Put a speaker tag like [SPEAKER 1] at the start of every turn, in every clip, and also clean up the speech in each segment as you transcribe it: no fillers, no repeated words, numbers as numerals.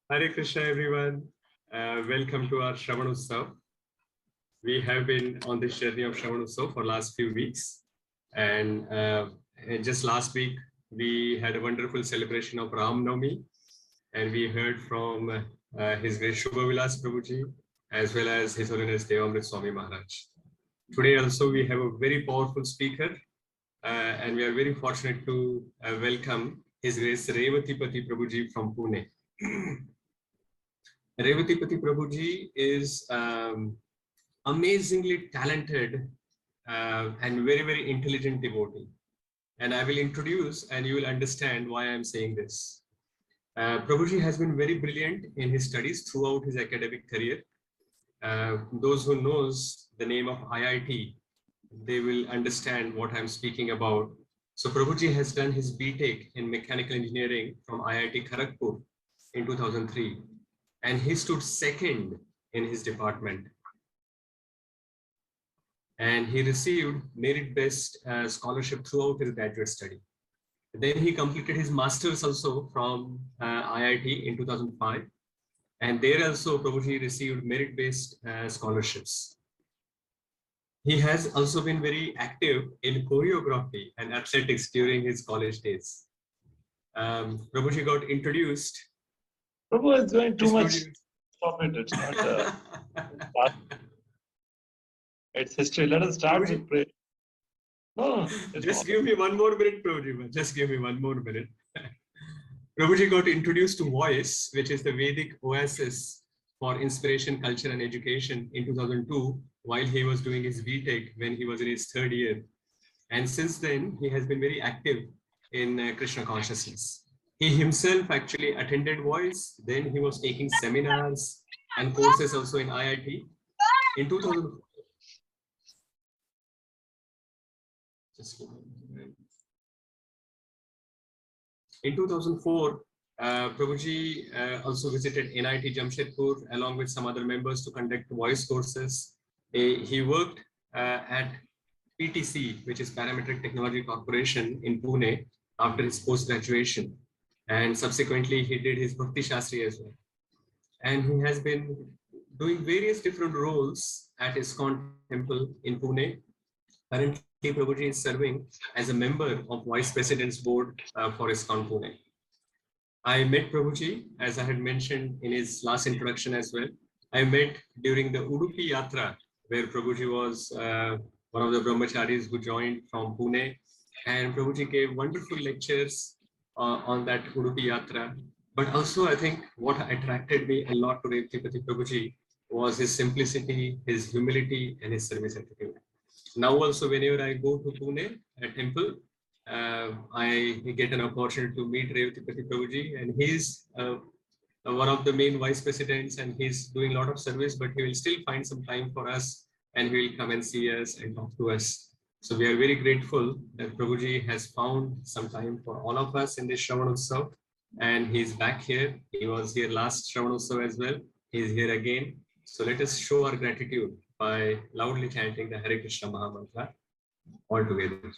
[SPEAKER 1] Hare Krishna, everyone. Welcome to our Sravan Utsav. We have been on this journey of Sravan Utsav for last few weeks. And just last week, we had a wonderful celebration of Ram Navami. And we heard from His Grace Shubha Vilas Prabhuji, as well as His Holiness Devamrit Swami Maharaj. Today also, we have a very powerful speaker. And we are very fortunate to welcome His Grace Revatipati Prabhuji from Pune. Revatipati Prabhuji is amazingly talented and very, very intelligent devotee. And I will introduce and you will understand why I'm saying this. Prabhuji has been very brilliant in his studies throughout his academic career. Those who knows the name of IIT, they will understand what I'm speaking about. So Prabhuji has done his BTech in mechanical engineering from IIT Kharagpur in 2003. And he stood second in his department. And he received merit-based scholarship throughout his graduate study. Then he completed his master's also from IIT in 2005. And there also Prabhuji received merit-based scholarships. He has also been very active in choreography and athletics during his college days. Prabhuji got introduced.
[SPEAKER 2] Prabhu is doing too much. Stop it. It's not. It's history. Let us start
[SPEAKER 1] Prabhuji,
[SPEAKER 2] with prayer. No,
[SPEAKER 1] just give me one more minute, Prabhuji. Just give me one more minute. Prabhuji got introduced to Voice, which is the Vedic oasis for inspiration, culture, and education in 2002, while he was doing his BTech when he was in his third year. And since then, he has been very active in Krishna consciousness. He himself actually attended Voice. Then he was taking seminars and courses also in IIT. In 2004, Prabhuji also visited NIT Jamshedpur along with some other members to conduct voice courses. He worked at PTC, which is Parametric Technology Corporation in Pune, after his post-graduation. And subsequently, he did his Bhakti Shastri as well. And he has been doing various different roles at ISKCON temple in Pune. Currently, Prabhuji is serving as a member of Vice President's Board for ISKCON Pune. I met Prabhuji, as I had mentioned in his last introduction as well. I met during the Udupi Yatra, where Prabhuji was one of the brahmacharis who joined from Pune. And Prabhuji gave wonderful lectures on that Udupi Yatra. But also, I think what attracted me a lot to Revatipati Prabhuji was his simplicity, his humility, and his service attitude. Now also, whenever I go to Pune, a temple, I get an opportunity to meet Revatipati Prabhuji, and he's one of the main vice presidents, and he's doing a lot of service, but he will still find some time for us, and he will come and see us and talk to us. So we are very grateful that Prabhuji has found some time for all of us in this Sravan Utsav, and he's back here. He was here last Sravan Utsav as well. He's here again. So let us show our gratitude by loudly chanting the Hare Krishna Maha Mantra all together.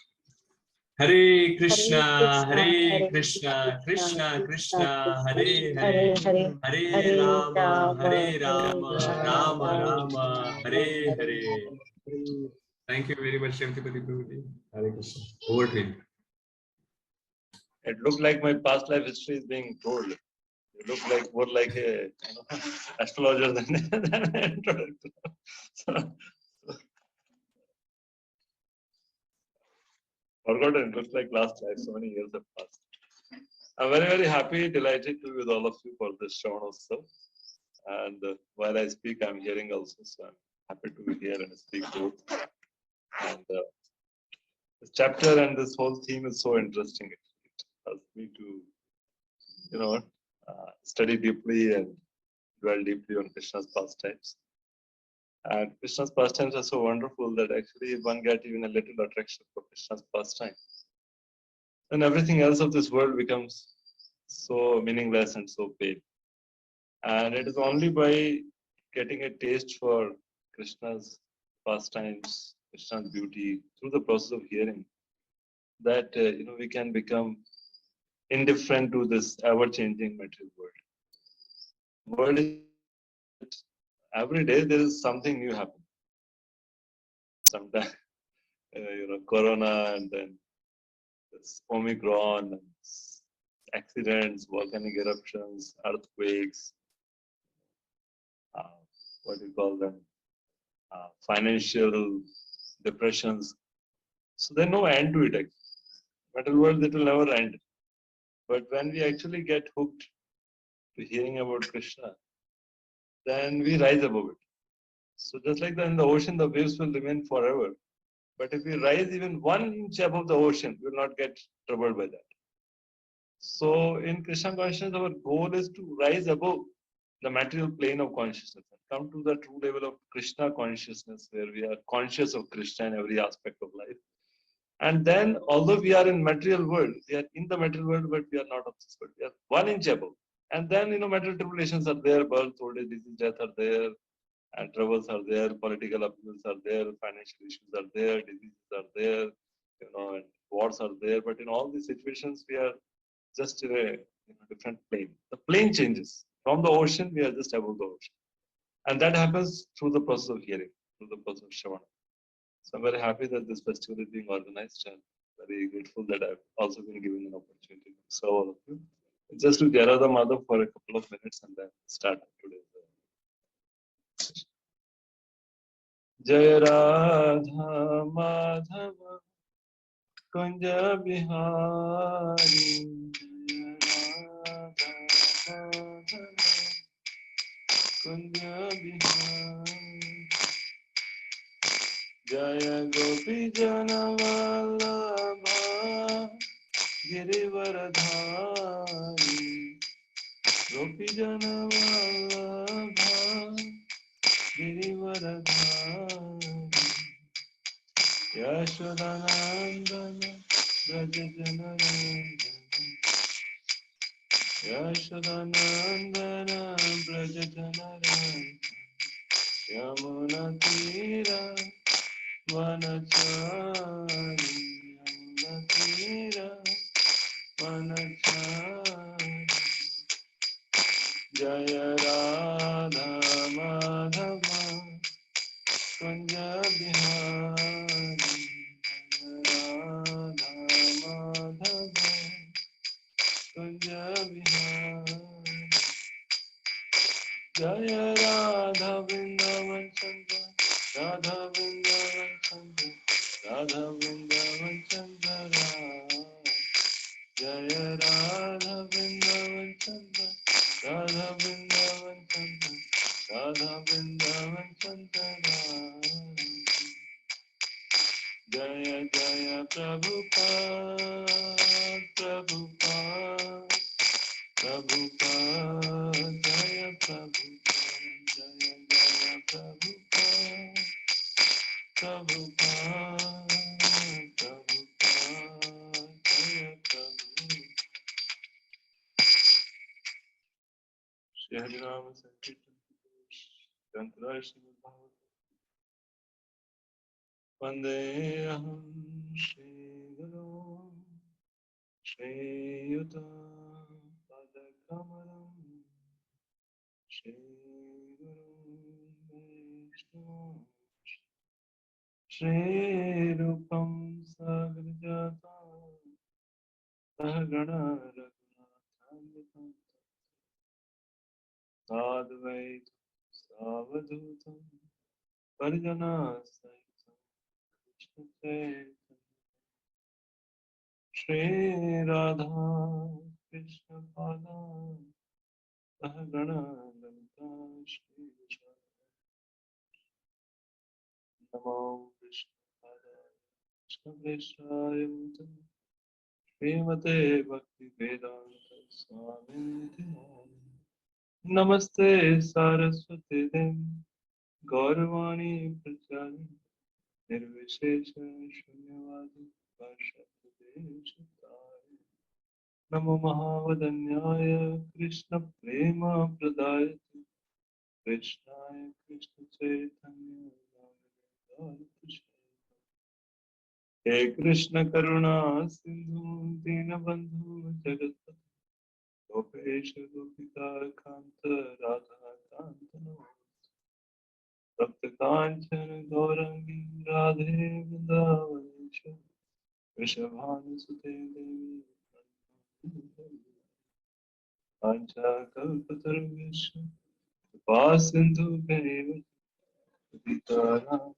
[SPEAKER 1] Hare Krishna, Hare Krishna, Krishna Krishna, Hare Hare, Hare Rama, Hare Rama, Rama Rama, Hare Hare. Thank you very much, Revatipati Prabhuji. Hare Krishna. Over to you.
[SPEAKER 2] It looked like my past life history is being told. It looked like more like a astrologer than an introductor. Forgotten, it looks like last life, so many years have passed. I'm very, very happy, delighted to be with all of you for this Sravan Utsav. And while I speak, I'm hearing also, so I'm happy to be here and speak both. And this chapter and this whole theme is so interesting. It helps me to, study deeply and dwell deeply on Krishna's pastimes. And Krishna's pastimes are so wonderful that actually one gets even a little attraction for Krishna's pastime. And everything else of this world becomes so meaningless and so pale. And it is only by getting a taste for Krishna's pastimes, Krishna's beauty through the process of hearing that we can become indifferent to this ever-changing material world. world is every day there is something new happening. Sometimes, Corona, and then this Omicron, and accidents, volcanic eruptions, earthquakes, what do you call them, financial depressions. So there's no end to it. Material world, it will never end. But when we actually get hooked to hearing about Krishna, then we rise above it. So just like that in the ocean, the waves will remain forever. But if we rise even 1 inch above the ocean, we will not get troubled by that. So in Krishna consciousness, our goal is to rise above the material plane of consciousness and come to the true level of Krishna consciousness, where we are conscious of Krishna in every aspect of life. And then, although we are in material world, we are in the material world, but we are not of this world. We are 1 inch above. And then, material tribulations are there, birth, old age, disease, death are there, and troubles are there, political upheavals are there, financial issues are there, diseases are there, and wars are there. But in all these situations, we are just in a different plane. The plane changes. From the ocean, we are just above the ocean. And that happens through the process of hearing, through the process of Sravana. So I'm very happy that this festival is being organized, and very grateful that I've also been given an opportunity to serve all of you. Just to gather the mother for a couple of minutes and then start today's session. Jai Radha Madhava Kunja Bihari, Jai Radha Madhava Kunja Bihari, Jaya Gopi Jana Vallabha Girivaradhari, Gopi Jana Vallabha Girivaradhari, Yashodanandana Brajajanarandana, Yashodanandana Brajajanarandana, Yamuna Tira Vanachari, Yamuna Tira Vanachari, Jaya Radha Madhava Kunja Bihari, Jaya Radha Madhava Kunja Bihari, Jaya Radha Vrindavan Chandra, Radha Vrindavan Chandra, Radha Vrindavan Chandra, Jaya Radha Vrindavan Chandra, Radha Vrindavan Chandra, Radha Vrindavan Chandra, Jaya Jaya Prabhupada, Prabhupada, Prabhupada, Jaya Prabhupada, Jaya Jaya Prabhupada, Prabhupada, Prabhupada, Jaya Prabhupada. Shri Hari Rama Sankirtan, Granthara Srimad Bhagavatam. Vandeham Shri Guru Shri Yuta Padakamalam Shri Guru Vaishnava Shri Rupam Sagrajata Sahagana Raghunathanvitam Sadvaitam Savadutam Parijana Sahitam Krishna Chaitanya Shri Radha Krishna Pada Sahagana Lalita Shri Vishnu Namo Krishna Padaya Krishna Preshaya Bhutale Srimate Bhakti Vedanta Swami Namaste Saraswati Devi Gauravani Prachari Nirvishesha Shunyavadi Vashadeshatari Namo Mahavadanyaya Krishna Prema Pradayati Krishnaya Krishna Chaitanya He Krishna Karuna Sindhu Dinabandhu Jagatpati Gopesha Gopika Kanta Radha Kanchan Gaurangi Radhe Vrindavaneshwar Vrishabhanusute Devi Pancha Kalpatarvesha Vasindhu Bheva Vitaram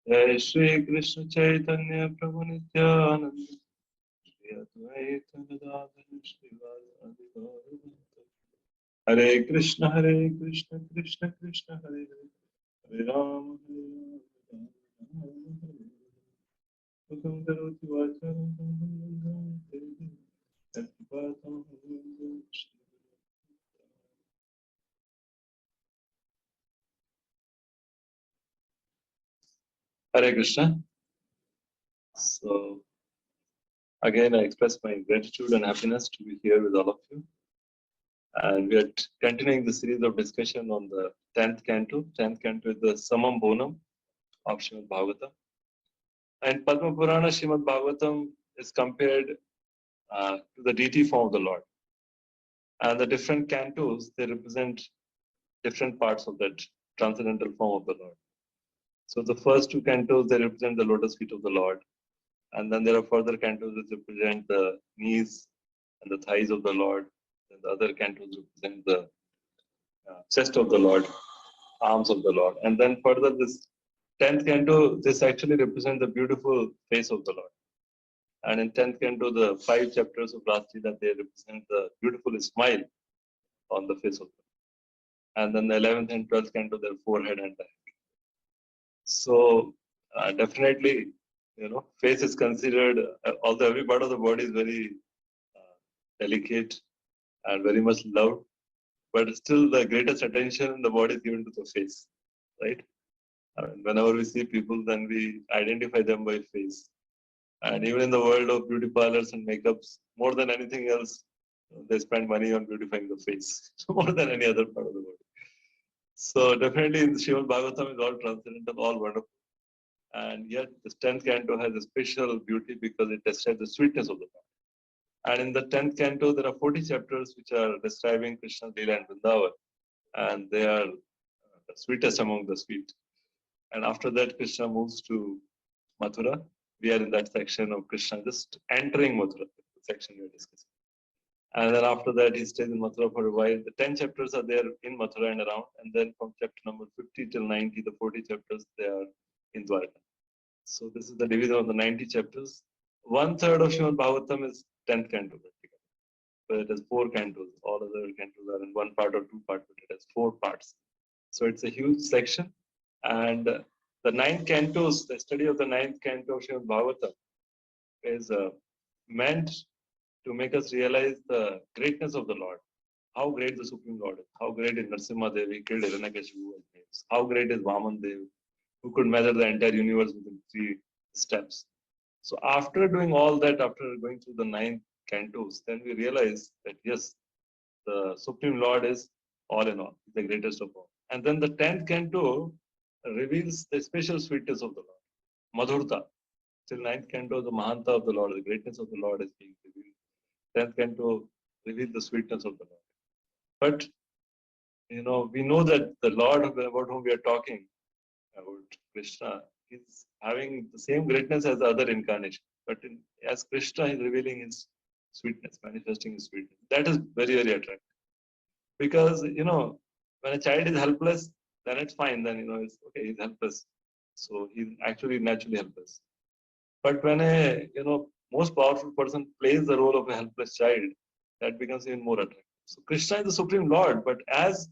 [SPEAKER 2] Jai Shri Krishna Chaitanya Prabhu Nityananda Shri Advaita Gadadhara Srivasadi Gaurabhakta Hare Krishna Krishna Krishna Hare Hare Hare Rama Hare Rama Hukam Karoti Vacharam Hare Hare Krishna. So again, I express my gratitude and happiness to be here with all of you. And we are continuing the series of discussion on the 10th canto. 10th canto is the Samam Bonam of Srimad Bhagavatam. And Padma Purana Srimad Bhagavatam is compared to the deity form of the Lord. And the different cantos, they represent different parts of that transcendental form of the Lord. So the first two cantos, they represent the lotus feet of the Lord. And then there are further cantos which represent the knees and the thighs of the Lord. And the other cantos represent the chest of the Lord, arms of the Lord. And then further this 10th canto, this actually represents the beautiful face of the Lord. And in 10th canto, the 5 chapters of Rasa Leela, they represent the beautiful smile on the face of the Lord. And then the 11th and 12th canto, their forehead and the head. So definitely, face is considered, although every part of the body is very delicate and very much loved, but still the greatest attention in the body is given to the face, right? Whenever we see people, then we identify them by face. And even in the world of beauty parlors and makeups, more than anything else, they spend money on beautifying the face more than any other part of the body. So definitely in the Srimad Bhagavatam is all transcendental, all wonderful. And yet the 10th canto has a special beauty because it describes the sweetness of the Lord. And in the 10th canto, there are 40 chapters which are describing Krishna's Leela and Vrindavan. And they are the sweetest among the sweet. And after that, Krishna moves to Mathura. We are in that section of Krishna just entering Mathura, the section we are discussing. And then after that, he stays in Mathura for a while. The 10 chapters are there in Mathura and around. And then from chapter number 50 till 90, the 40 chapters, they are in Dwarka. So this is the division of the 90 chapters. 1/3 of Srimad Bhagavatam is 10th canto. So it has 4 cantos. All other cantos are in 1 part or 2 parts, but it has 4 parts. So it's a huge section. And the 9 cantos, the study of the 9th canto of Srimad Bhagavatam is meant to make us realize the greatness of the Lord. How great the Supreme Lord is. How great is Narasimha Devi killed Hiranyakashipu. How great is Vaman Dev, who could measure the entire universe within 3 steps. So after doing all that, after going through the 9 cantos, then we realize that yes, the Supreme Lord is all in all, the greatest of all. And then the 10th canto reveals the special sweetness of the Lord, Madhurta. Till 9th canto, the Mahanta of the Lord, the greatness of the Lord is being revealed. 10th canto reveals the sweetness of the Lord. But, we know that the Lord about whom we are talking, about Krishna, is having the same greatness as the other incarnation. But as Krishna is revealing his sweetness, manifesting his sweetness. That is very, very attractive. Because, when a child is helpless, then it's fine. Then, it's okay, he's helpless. So he's actually naturally helpless. But when a, most powerful person plays the role of a helpless child, that becomes even more attractive. So Krishna is the Supreme Lord, but as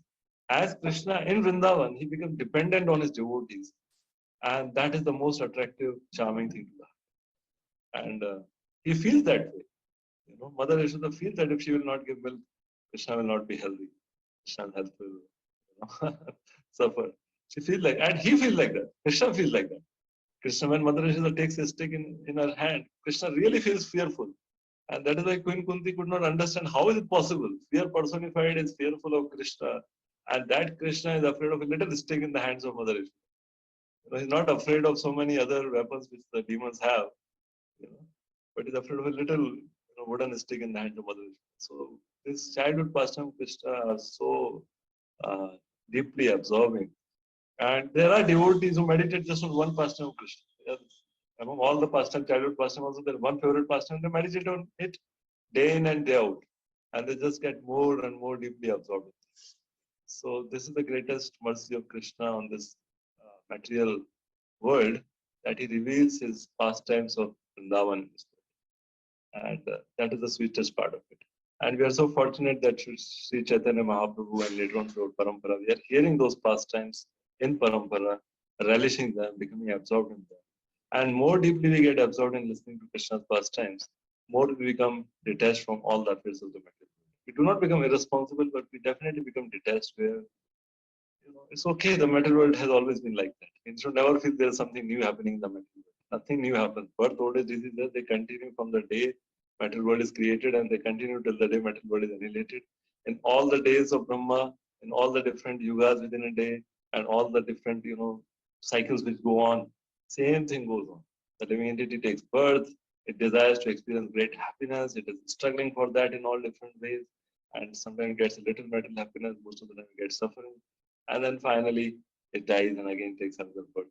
[SPEAKER 2] Krishna in Vrindavan, he becomes dependent on his devotees. And that is the most attractive, charming thing to the heart. And he feels that way. Mother Yashoda feels that if she will not give milk, Krishna will not be healthy. Krishna's health will suffer. She feels like, and he feels like that. Krishna feels like that. Krishna, when Mother Yashoda takes a stick in her hand, Krishna really feels fearful. And that is why Queen Kunti could not understand how is it possible. Fear personified is fearful of Krishna. And that Krishna is afraid of a little stick in the hands of Mother Yashoda. He's not afraid of so many other weapons which the demons have, but he's afraid of a little wooden stick in the hands of Mother Yashoda. So this childhood pastime Krishna are so deeply absorbing. And there are devotees who meditate just on one pastime of Krishna. Among all the pastime, childhood pastime, also there one favorite pastime, they meditate on it day in and day out. And they just get more and more deeply absorbed. So this is the greatest mercy of Krishna on this material world, that he reveals his pastimes of Vrindavan. And that is the sweetest part of it. And we are so fortunate that Sri Chaitanya Mahaprabhu and later on throughout Parampara, we are hearing those pastimes in Parampara, relishing them, becoming absorbed in them. And more deeply we get absorbed in listening to Krishna's pastimes, more we become detached from all the affairs of the material. We do not become irresponsible, but we definitely become detached where, it's okay, the material world has always been like that. You should never feel there's something new happening in the material world. Nothing new happens. Birth, old age, disease, they continue from the day material world is created, and they continue till the day material world is annihilated. In all the days of Brahma, in all the different yugas within a day, and all the different, cycles which go on, same thing goes on. The living entity takes birth, it desires to experience great happiness, it is struggling for that in all different ways, and sometimes gets a little material happiness, most of the time it gets suffering. And then finally it dies and again takes another birth,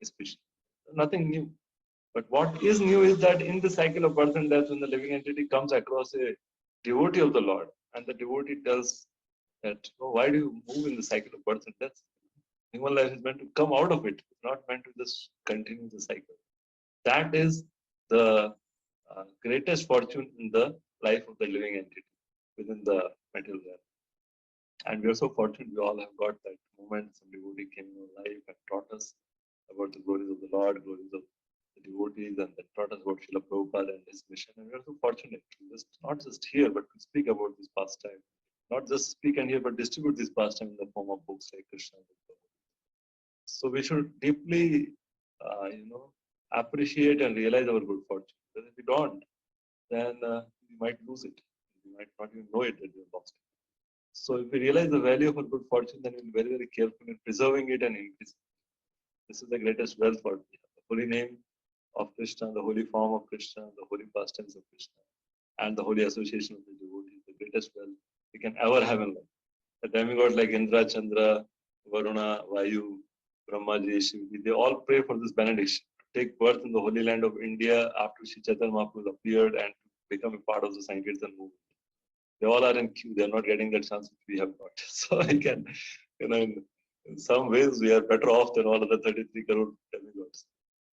[SPEAKER 2] species. Nothing new. But what is new is that in the cycle of birth and death, when the living entity comes across a devotee of the Lord, and the devotee tells that, why do you move in the cycle of birth and death? Human life is meant to come out of it, it's not meant to just continue the cycle. That is the greatest fortune in the life of the living entity within the material realm. And we are so fortunate we all have got that moment. Some devotee came in our life and taught us about the glories of the Lord, glories of the devotees, and then taught us about Srila Prabhupada and his mission. And we are so fortunate to just not just hear, but to speak about this pastime. Not just speak and hear, but distribute this pastime in the form of books like Krishna Book. So we should deeply, appreciate and realize our good fortune. Because if we don't, then we might lose it. We might not even know it that we have lost it. So if we realize the value of our good fortune, then we'll be very, very careful in preserving it and increasing it. This is the greatest wealth for the holy name of Krishna, the holy form of Krishna, the holy pastimes of Krishna, and the holy association of the devotees, the greatest wealth we can ever have in life. The demigods like Indra, Chandra, Varuna, Vayu, Brahmaji, Shivaji, they all pray for this benediction to take birth in the holy land of India after Sri Chaitanya Mahaprabhu appeared and to become a part of the Sankirtan movement. They all are in queue. They are not getting that chance which we have got. So we can, in some ways, we are better off than all other 33 crore demigods.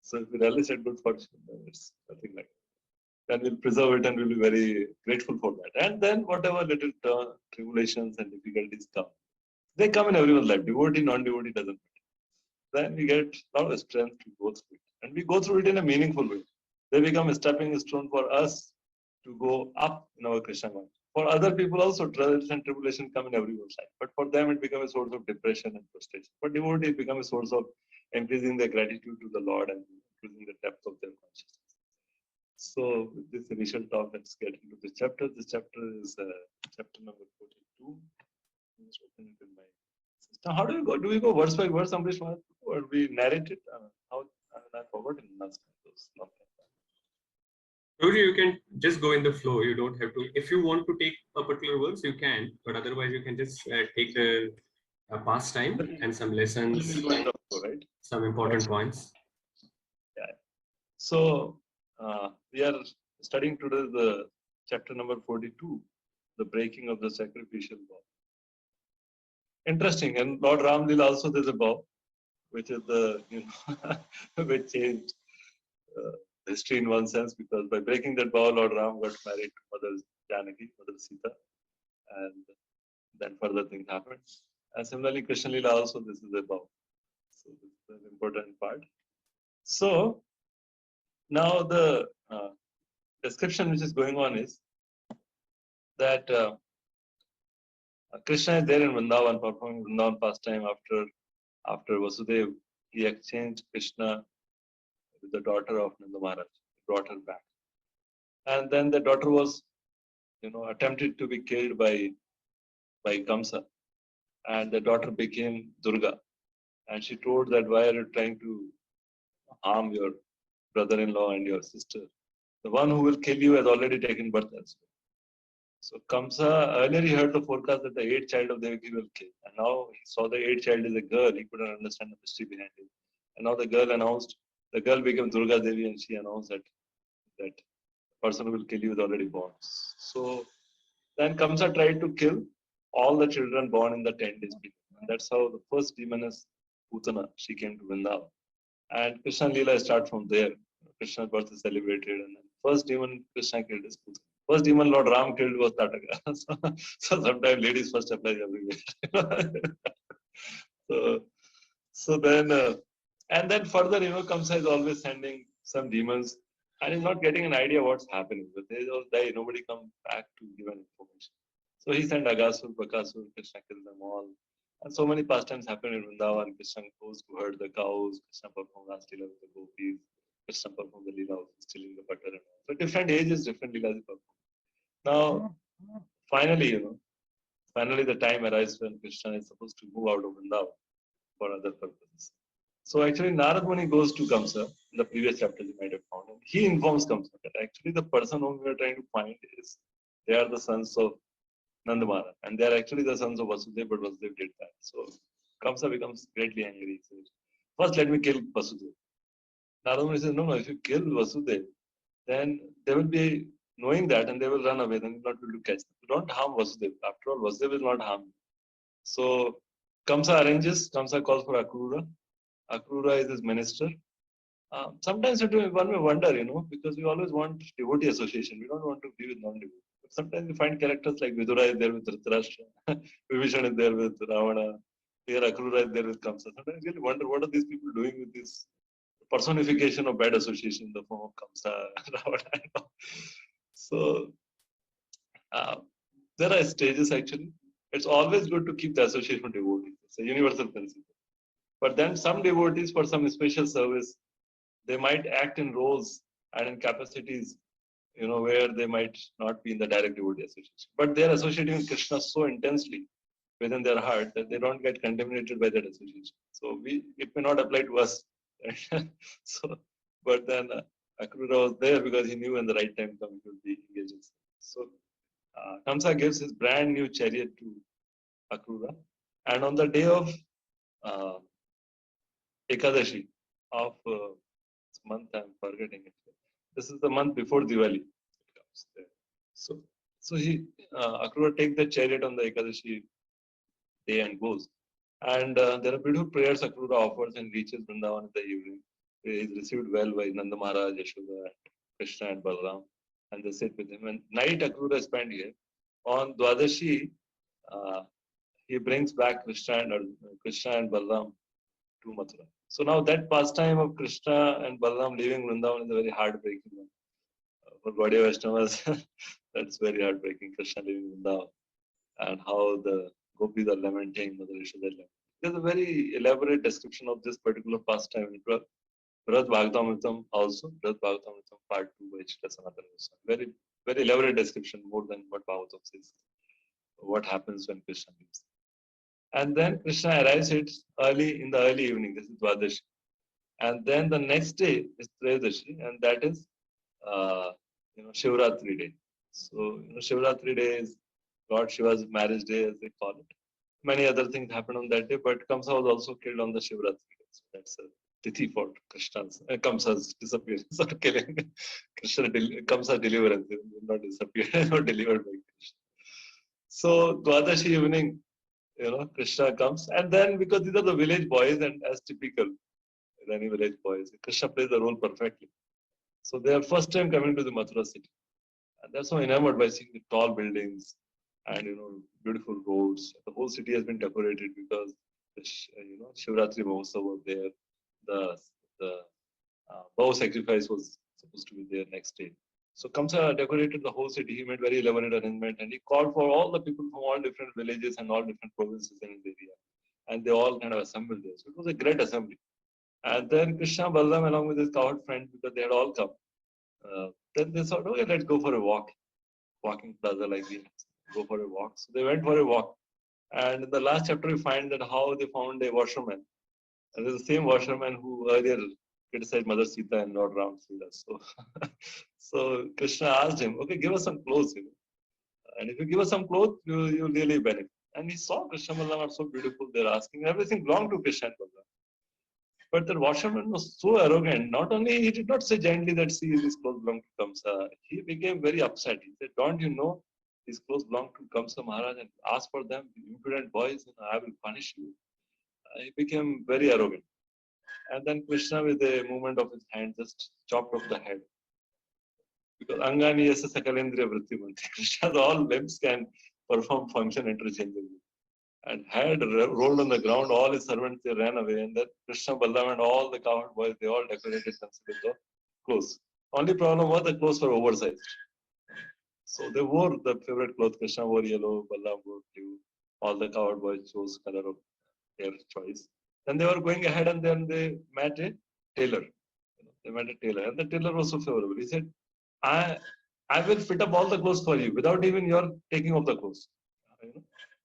[SPEAKER 2] So if we relish at good fortune, then it's nothing like that. Then we'll preserve it and we'll be very grateful for that. And then whatever little tribulations and difficulties come, they come in everyone's life. Devotee, non-devotee doesn't matter. Then we get a lot of strength to go through it. And we go through it in a meaningful way. They become a stepping stone for us to go up in our Krishna mind. For other people also, trials and tribulation come in everyone's life. But for them, it becomes a source of depression and frustration. For devotees, it becomes a source of increasing their gratitude to the Lord and increasing the depth of their consciousness. So with this initial talk, let's get into this chapter. This chapter is chapter number 42. Let's open it in my system. How do we go? Do we go verse by verse, Amrish, or we narrate it? I forgot in last time.
[SPEAKER 1] You can just go in the flow. You don't have to. If you want to take a particular verse, you can. But otherwise, you can just take the pastime and some lessons,
[SPEAKER 2] right?
[SPEAKER 1] Some important points.
[SPEAKER 2] Yeah. So we are studying today the chapter number 42, the breaking of the sacrificial vow. Interesting. And Lord Ramlila also there's a vow, which is the which changed history in one sense, because by breaking that vow, Lord Ram got married to Mother Janaki, Mother Sita, and then further things happened. And similarly, Krishna Lila also, this is a vow. So this is an important part. So now the description which is going on is that Krishna is there in Vrindavan performing Vrindavan pastime after Vasudev. He exchanged Krishna with the daughter of Nanda Maharaj, brought her back. And then the daughter was, attempted to be killed by Kamsa. And the daughter became Durga. And she told that, why are you trying to harm your brother-in-law and your sister? The one who will kill you has already taken birth elsewhere. So Kamsa, earlier he heard the forecast that the eighth child of Devaki will kill. And now he saw the eighth child is a girl. He couldn't understand the mystery behind it. And now the girl became Durga Devi and she announced that person who will kill you is already born. So then Kamsa tried to kill all the children born in the 10 days period. And that's how the first demoness, Putana, she came to Vrindavan. And Krishna Leela start from there. Krishna's birth is celebrated. And then first demon Krishna killed is Putana. First demon Lord Ram killed was Tataka. So sometimes ladies first apply everywhere. so, so then, and then further, Kamsa is always sending some demons and is not getting an idea what's happening. But they all die. Nobody come back to give an information. So he sent Agasur, Bakasur, Krishna killed them all. And so many pastimes happen in Vrindavan. Krishna goes to herd the cows. Krishna performs Rastila with the gopis. Krishna performs the Leela of stealing the butter and all. So different ages, different Leelas perform. Now, finally, finally the time arrives when Krishna is supposed to move out of Vrindavan for other purposes. So actually, Narad Muni goes to Kamsa. In the previous chapter, you might have found. And he informs Kamsa that actually the person whom we are trying to find is, they are the sons of Nandamara. And they are actually the sons of Vasudeva, but Vasudeva did that. So Kamsa becomes greatly angry. He says, first let me kill Vasudeva. Narad Muni says, no, if you kill Vasudeva, then they will be knowing that and they will run away, then you'll not be able to catch them. Don't harm Vasudeva. After all, Vasudeva will not harm you. So Kamsa calls for Akrura. Akrura is his minister. Sometimes one may wonder, because we always want devotee association. We don't want to be with non-devotee. But sometimes we find characters like Vidura is there with Dhritarashtra, Vibhishan is there with Ravana, here Akrura is there with Kamsa. Sometimes we really wonder what are these people doing with this personification of bad association in the form of Kamsa, Ravana. So there are stages actually. It's always good to keep the association with devotees. It's a universal principle. But then some devotees, for some special service, they might act in roles and in capacities, where they might not be in the direct devotee association. But they are associating with Krishna so intensely within their heart that they don't get contaminated by that association. So it may not apply to us. So, but then Akrura was there because he knew when the right time comes, he would be engaged. So Kamsa gives his brand new chariot to Akrura. And on the day of Ekadashi of this month, I'm forgetting it. This is the month before Diwali. It comes there. So Akrura takes the chariot on the Ekadashi day and goes. And there are beautiful prayers Akrura offers and reaches Vrindavan in the evening. He is received well by Nanda Maharaj, Yashoda, Krishna and Balaram. And they sit with him. And night Akrura is spent here. On Dwadashi, he brings back Krishna and Balaram to Mathura. So now that pastime of Krishna and Balaram leaving Vrindavan is a very heartbreaking one. For Gaudiya Vaishnavas, that's very heartbreaking, Krishna leaving Vrindavan. And how the gopis are lamenting, Mother Yashoda is lamenting. There's a very elaborate description of this particular pastime in Srimad Bhagavatam also, Srimad Bhagavatam part 2 by Srila Sanatana Goswami. Very, very elaborate description, more than what Bhagavatam says. What happens when Krishna leaves. And then Krishna arrives in the early evening. This is Dwadashi. And then the next day is Trayadashi, and that is, Shivratri day. So, Shivratri day is Lord Shiva's marriage day, as they call it. Many other things happen on that day, but Kamsa was also killed on the Shivratri day. So that's a tithi for Krishna's, Kamsa's disappearance or killing. Kamsa's deliverance, he will not disappear or delivered by Krishna. So, Dwadashi evening, Krishna comes, and then because these are the village boys, and as typical with any village boys, Krishna plays the role perfectly. So they are first time coming to the Mathura city, and they're so enamored by seeing the tall buildings and beautiful roads. The whole city has been decorated because the Shivratri Mahotsav was there. The bow sacrifice was supposed to be there next day. So Kamsa decorated the whole city. He made very elaborate arrangement, and he called for all the people from all different villages and all different provinces in his area, and they all kind of assembled there. So it was a great assembly. And then Krishna Balaram, along with his cowherd friends, because they had all come, then they thought, okay, let's go for a walking plaza like this. Go for a walk. So they went for a walk. And in the last chapter, we find that how they found a washerman. And it's the same washerman who earlier criticized Mother Sita and Lord Ram. So Krishna asked him, okay, give us some clothes. And if you give us some clothes, you really benefit. And he saw Krishna Balram are so beautiful. They're asking everything belonged to Krishna and Balram. But the washerman was so arrogant. Not only he did not say gently that see these clothes belong to Kamsa. He became very upset. He said, "Don't you know these clothes belong to Kamsa Maharaj and ask for them, you impudent boys, I will punish you." He became very arrogant. And then Krishna, with a movement of his hand, just chopped off the head. Because Angani is a Sakalendriya Vrittimanti. Krishna's all limbs can perform function interchangeably. And had rolled on the ground, all his servants, they ran away. And then Krishna, Balram and all the cowherd boys, they all decorated themselves with the clothes. Only problem was the clothes were oversized. So they wore the favorite clothes. Krishna wore yellow, Balram wore blue. All the cowherd boys chose color of their choice. Then they were going ahead and then they met a tailor. They met a tailor. And the tailor was so favorable. He said, I will fit up all the clothes for you without even your taking off the clothes.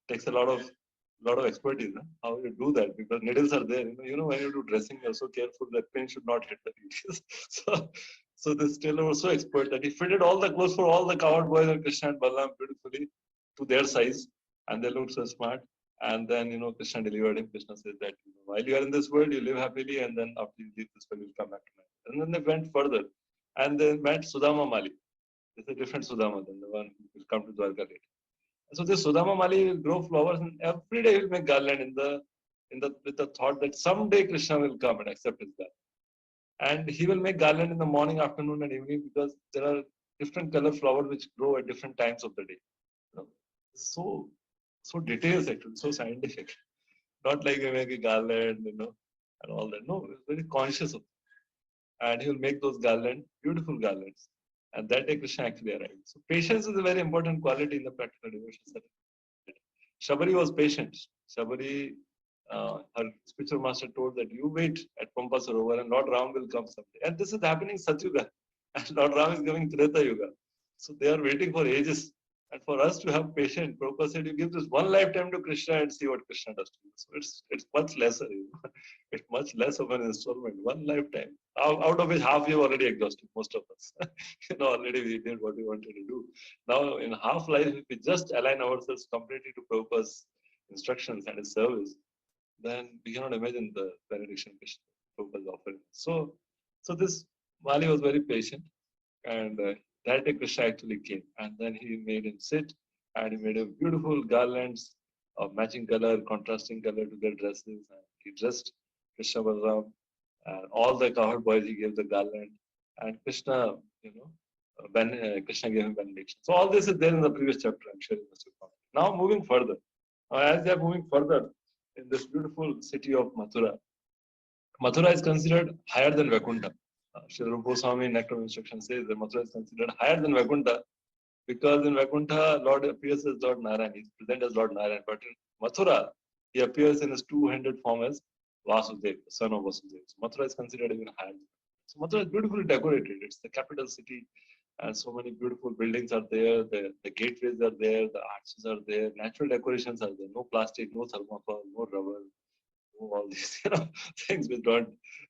[SPEAKER 2] Takes a lot of expertise. How you do that? Because needles are there. When you do dressing, you're so careful that pin should not hit the needles. so this tailor was so expert that he fitted all the clothes for all the cowherd boys and Krishna and Balram beautifully to their size, and they looked so smart. And then Krishna delivered him. Krishna said that while you are in this world, you live happily, and then after you leave this world, you'll come back to life. And then they went further, and they met Sudama Mali. It's a different Sudama than the one who will come to Dwarka later. So this Sudama Mali will grow flowers, and every day he will make garland with the thought that someday Krishna will come and accept his garland. And he will make garland in the morning, afternoon, and evening because there are different color flowers which grow at different times of the day. So details actually, so scientific. Not like we make a garland, and all that. No, he's very conscious of it. And he will make those garlands, beautiful garlands. And that day Krishna actually arrived. So patience is a very important quality in the practical devotion. Shabari was patient. Shabari, her spiritual master told that you wait at Pampa Sarovar and Lord Ram will come someday. And this is happening Satyuga. And Lord Ram is coming Treta Yuga. So they are waiting for ages. And for us to have patience, Prabhupada said, you give this one lifetime to Krishna and see what Krishna does to you. So it's much lesser. It's much less of an installment. One lifetime. Out of which half you already exhausted, most of us. Already we did what we wanted to do. Now in half life, if we just align ourselves completely to Prabhupada's instructions and his service, then we cannot imagine the benediction Krishna Prabhupada is offering. So this Mali was very patient, and that day Krishna actually came, and then he made him sit, and he made him beautiful garlands of matching color, contrasting color to their dresses, and he dressed Krishna Balram, and all the cowherd boys he gave the garland, and Krishna, Krishna gave him benediction. So all this is there in the previous chapter. I'm sure you must have found. Now moving further, as they are moving further in this beautiful city of Mathura, Mathura is considered higher than Vaikuntha. Sri Rupa Goswami Nectar of Instruction says that Mathura is considered higher than Vaikuntha because in Vaikuntha, Lord appears as Lord Narayan. He is present as Lord Narayan. But in Mathura, he appears in his two-handed form as Vasudev, son of Vasudev. So Mathura is considered even higher. So Mathura is beautifully decorated. It's the capital city, and so many beautiful buildings are there. The gateways are there. The arches are there. Natural decorations are there. No plastic, no thermocol, no rubber. All these things which are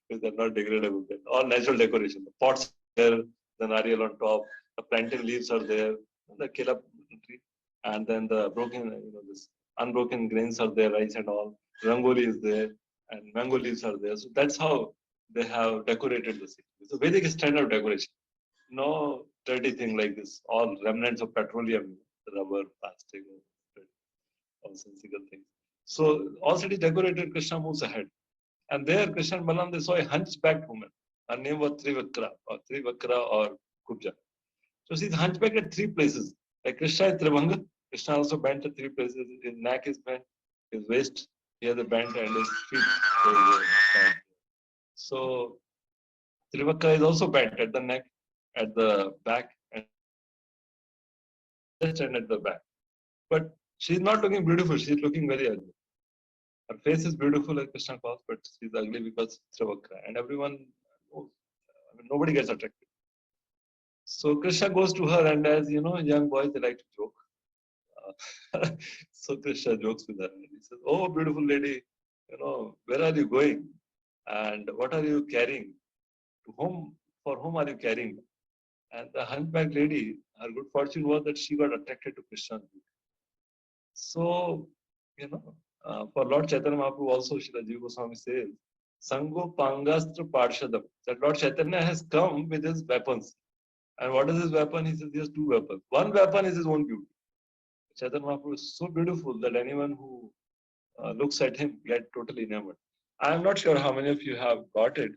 [SPEAKER 2] not degradable. All natural decoration. The pots there, the nariyal on top, the plantain leaves are there, the kela tree, and then the this unbroken grains are there, rice and all. Rangoli is there, and mango leaves are there. So that's how they have decorated the city. It's a Vedic standard decoration. No dirty thing like this. All remnants of petroleum, rubber, plastic, all sensible things. So all city decorated, Krishna moves ahead. And there Krishna and Balaram, they saw a hunchbacked woman. Her name was Trivakra or Kubja. So she's hunchbacked at three places. Like Krishna is Trivanga. Krishna also bent at three places. His neck is bent, his waist, he has a bent, and his feet. So Trivakra is also bent at the neck, at the back, and at the back. But she's not looking beautiful, she's looking very ugly. Her face is beautiful, like Krishna calls, but she's ugly because it's Trivakra. And everyone knows. Nobody gets attracted. So Krishna goes to her, and as young boys, they like to joke. So Krishna jokes with her. He says, "Oh, beautiful lady, where are you going? And what are you carrying? For whom are you carrying?" And the hunchback lady, her good fortune was that she got attracted to Krishna's beauty. So, for Lord Chaitanya Mahaprabhu also, Srila Jiva Goswami says, Sango Pangastra Parshadam, that Lord Chaitanya has come with his weapons. And what is his weapon? He says he has two weapons. One weapon is his own beauty. Chaitanya Mahaprabhu is so beautiful that anyone who looks at him get totally enamored. I am not sure how many of you have got it.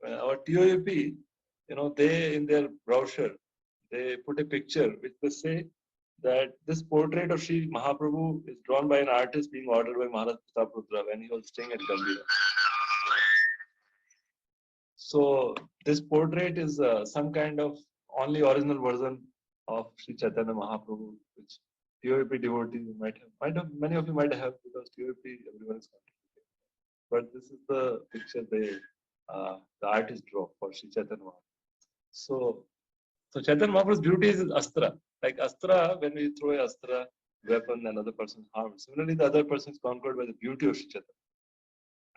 [SPEAKER 2] Our TOAP, they in their brochure, they put a picture which they say that this portrait of Sri Mahaprabhu is drawn by an artist being ordered by Maharaj Prataprutra when he was staying at Gambhira. So this portrait is some kind of only original version of Sri Chaitanya Mahaprabhu, which TOAP devotees might have, many of you might have, because TOAP everyone is contributing. But this is the picture the artist draw for Sri Chaitanya Mahaprabhu. So Chaitanya Mahaprabhu's beauty is astra. Like astra, when we throw a astra weapon, another person is harmed. Similarly, the other person is conquered by the beauty of Sri Chaitanya.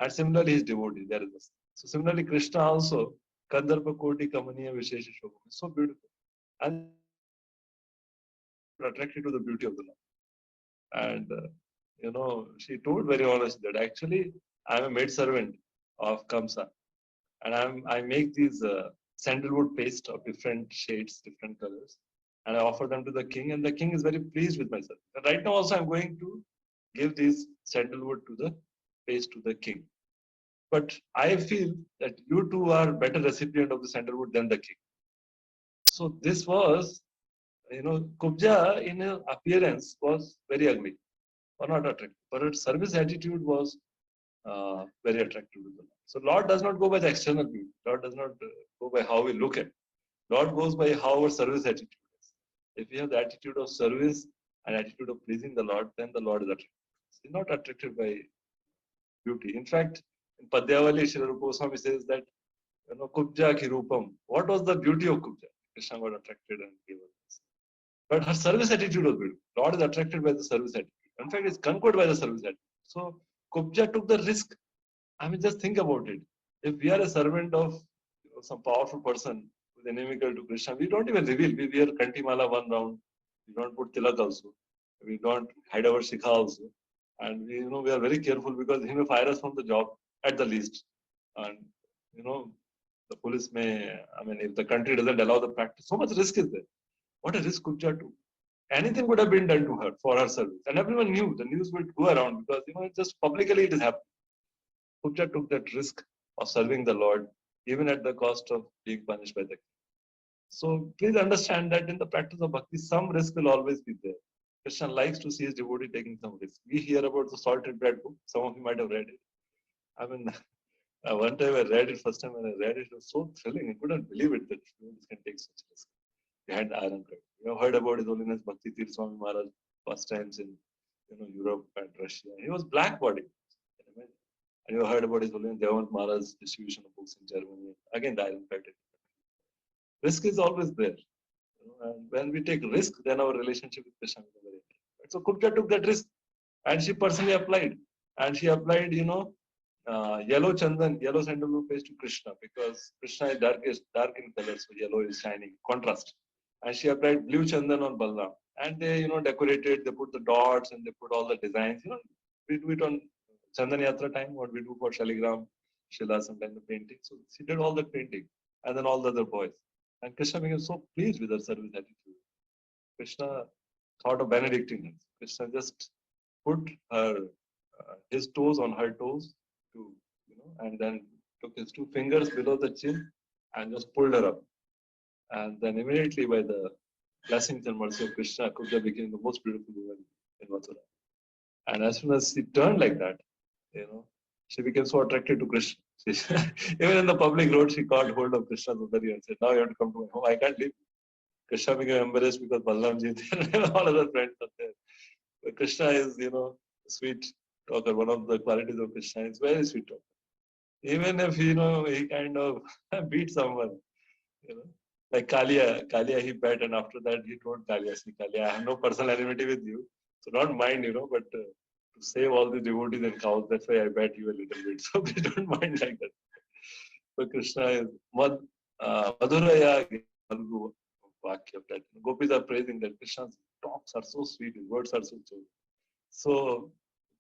[SPEAKER 2] And similarly, his devotee, there is astra. So similarly, Krishna also, Kandarpa Koti Kamaniya Vishesha Shobha, is so beautiful. And attracted to the beauty of the Lord. And, she told very honestly that actually, I am a maid servant of Kamsa. And I make these sandalwood paste of different shades, different colors. And I offer them to the king, and the king is very pleased with myself. And right now also I'm going to give these sandalwood to the paste to the king. But I feel that you two are better recipient of the sandalwood than the king. So this was, Kubja in her appearance was very ugly, or not attractive, but her service attitude was very attractive to the Lord. So Lord does not go by the external beauty. Lord does not go by how we look at it. Lord goes by how our service attitude is. If we have the attitude of service and attitude of pleasing the Lord, then the Lord is attracted. He's not attracted by beauty. In fact, in Padyavali, Srila Rupa Goswami says that, Kubja ki rupam. What was the beauty of Kubja? Krishna got attracted and gave her this. But her service attitude was beautiful. Lord is attracted by the service attitude. In fact, it's conquered by the service attitude. So Kubja took the risk. I mean, just think about it. If we are a servant of some powerful person who is inimical to Krishna, we don't even reveal. We wear Kantimala one round. We don't put tilak also. We don't hide our shikha also. And we are very careful because he may fire us from the job at the least. And, the police may, if the country doesn't allow the practice, so much risk is there. What a risk Kubja took. Anything would have been done to her for her service. And everyone knew. The news would go around because, just publicly it is happening. Kubja took that risk of serving the Lord, even at the cost of being punished by the king. So please understand that in the practice of bhakti, some risk will always be there. Krishna likes to see his devotee taking some risk. We hear about the salted bread book. Some of you might have read it. One time I read it, first time when I read it, it was so thrilling. I couldn't believe it that this can take such risk. Behind the iron curtain. You have heard about His Holiness Bhakti Tirth Swami Maharaj pastimes in Europe and Russia. He was black body. And you have heard about His Holiness Devant Maharaj's distribution of books in Germany. Again, the iron curtain. Risk is always there. And when we take risk, then our relationship with Krishna is very important. So Kubja took that risk and she personally applied. And she applied, yellow chandan, yellow sandalwood paste to Krishna because Krishna is dark in color, so yellow is shining, contrast. And she applied blue chandan on Balram. And they, decorated, they put the dots and they put all the designs. We do it on Chandan Yatra time, what we do for Shaligram, Shila, sometimes the painting. So she did all the painting and then all the other boys. And Krishna became so pleased with her service attitude. Krishna thought of benedicting her. Krishna just put his toes on her toes, and then took his two fingers below the chin and just pulled her up. And then immediately by the blessings and mercy of Krishna, Kubja became the most beautiful woman in Mathura. And as soon as she turned like that, she became so attracted to Krishna. Even in the public road, she caught hold of Krishna's udari and said, "Now you have to come to my home. I can't leave." Krishna became embarrassed because Balramji and all other friends are there. But Krishna is, sweet talker. One of the qualities of Krishna is very sweet talker. Even if, he kind of beat someone, like Kalia he bet, and after that he told Kalia, "See, Kalia, I have no personal enmity with you. So don't mind, but to save all the devotees and cows, that's why I bet you a little bit. So please don't mind like that." So Krishna is Madhuraya Vakya that gopis are praising that Krishna's talks are so sweet, his words are so sweet. So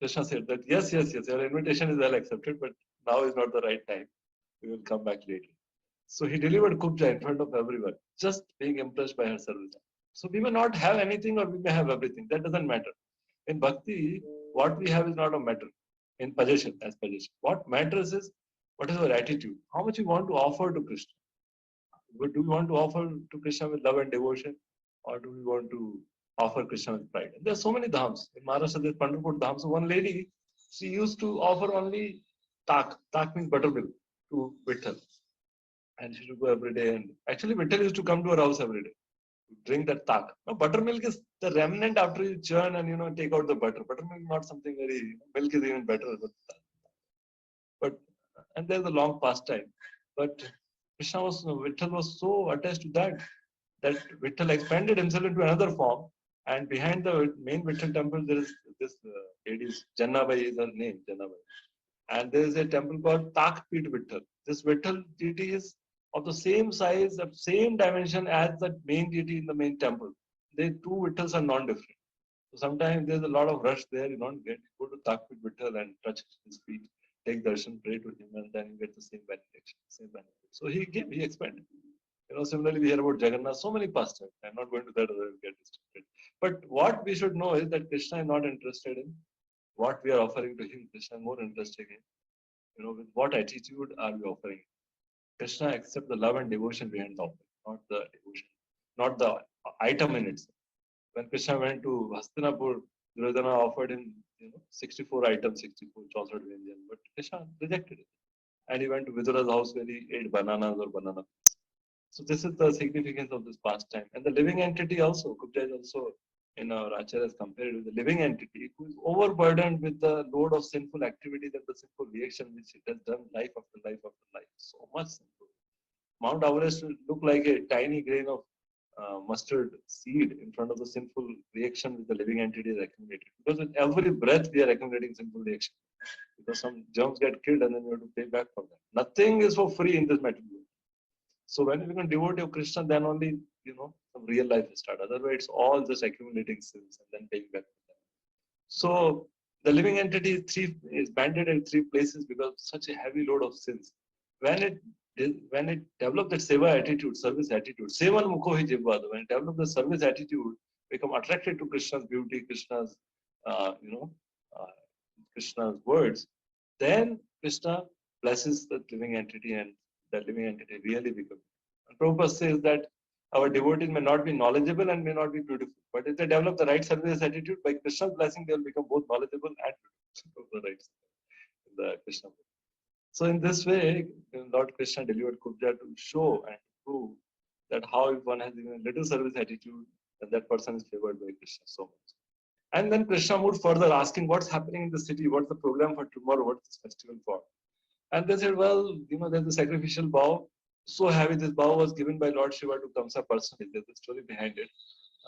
[SPEAKER 2] Krishna said that yes, your invitation is well accepted, but now is not the right time. We will come back later. So he delivered Kubja in front of everyone, just being impressed by her service. So we may not have anything or we may have everything. That doesn't matter. In bhakti, what we have is not a matter. In possession, as possession. What matters is what is our attitude. How much we want to offer to Krishna. Do we want to offer to Krishna with love and devotion? Or do we want to offer Krishna with pride? And there are so many dhams. In Maharashtra, there's Pandharpur dham. So one lady, she used to offer only tak. Tak means buttermilk to Vitthal. And she would go every day. And actually, Vitthal used to come to her house every day to drink that tak. Now, buttermilk is the remnant after you churn and take out the butter. Buttermilk is not something very, milk is even better. But and there's a long pastime. But Vitthal was so attached to that Vitthal expanded himself into another form. And behind the main Vitthal temple, there is this lady's Jannabai is her name, Jannabai. And there is a temple called Takpit Vitthal. This Vitthal deity is of the same size, of same dimension as the main deity in the main temple. They two Vitthals are non-different. So sometimes there's a lot of rush there. You don't go to Takpit Vitthal and touch his feet, take darshan, pray to him, and then you get the same benediction, same benefit. So he expanded. Similarly, we hear about Jagannath, so many pastimes. I'm not going to that, otherwise get distracted. But what we should know is that Krishna is not interested in what we are offering to him. Krishna is more interested in, with what attitude are we offering. Krishna accepts the love and devotion behind the offering, not the devotion, not the item in itself. When Krishna went to Hastinapur, Duryodhana offered him, 64 items, 64 chaucer Vyanjan, but Krishna rejected it. And he went to Vidura's house where he ate bananas or banana. So this is the significance of this pastime. And the living entity also, Gupta is also in our Acharyas compared with the living entity who is overburdened with the load of sinful activities and the sinful reaction which it has done life after life after life. So much sinful. Mount Everest will look like a tiny grain of mustard seed in front of the sinful reaction which the living entity is accumulated. Because with every breath we are accumulating sinful reaction. Because some germs get killed and then you have to pay back for that. Nothing is for free in this material world. So when you become devotee of Krishna, then only, some real life will start. Otherwise, it's all just accumulating sins and then paying back for them. So the living entity is banded in three places because of such a heavy load of sins. When it develops that seva attitude, service attitude, sevan mukho hi jivvada, when it develops the service attitude, become attracted to Krishna's beauty, Krishna's, Krishna's words, then Krishna blesses the living entity and that living entity really becomes. And Prabhupada says that our devotees may not be knowledgeable and may not be beautiful, but if they develop the right service attitude, by Krishna's blessing, they will become both knowledgeable and beautiful. The right in the Krishna Book. So in this way, Lord Krishna delivered Kubja to show and prove that how if one has even a little service attitude, then that person is favored by Krishna so much. And then Krishna moved further, asking what's happening in the city, what's the program for tomorrow, what's this festival for? And they said, well, there's a sacrificial bow. So heavy, this bow was given by Lord Shiva to Kamsa personally. There's a story behind it.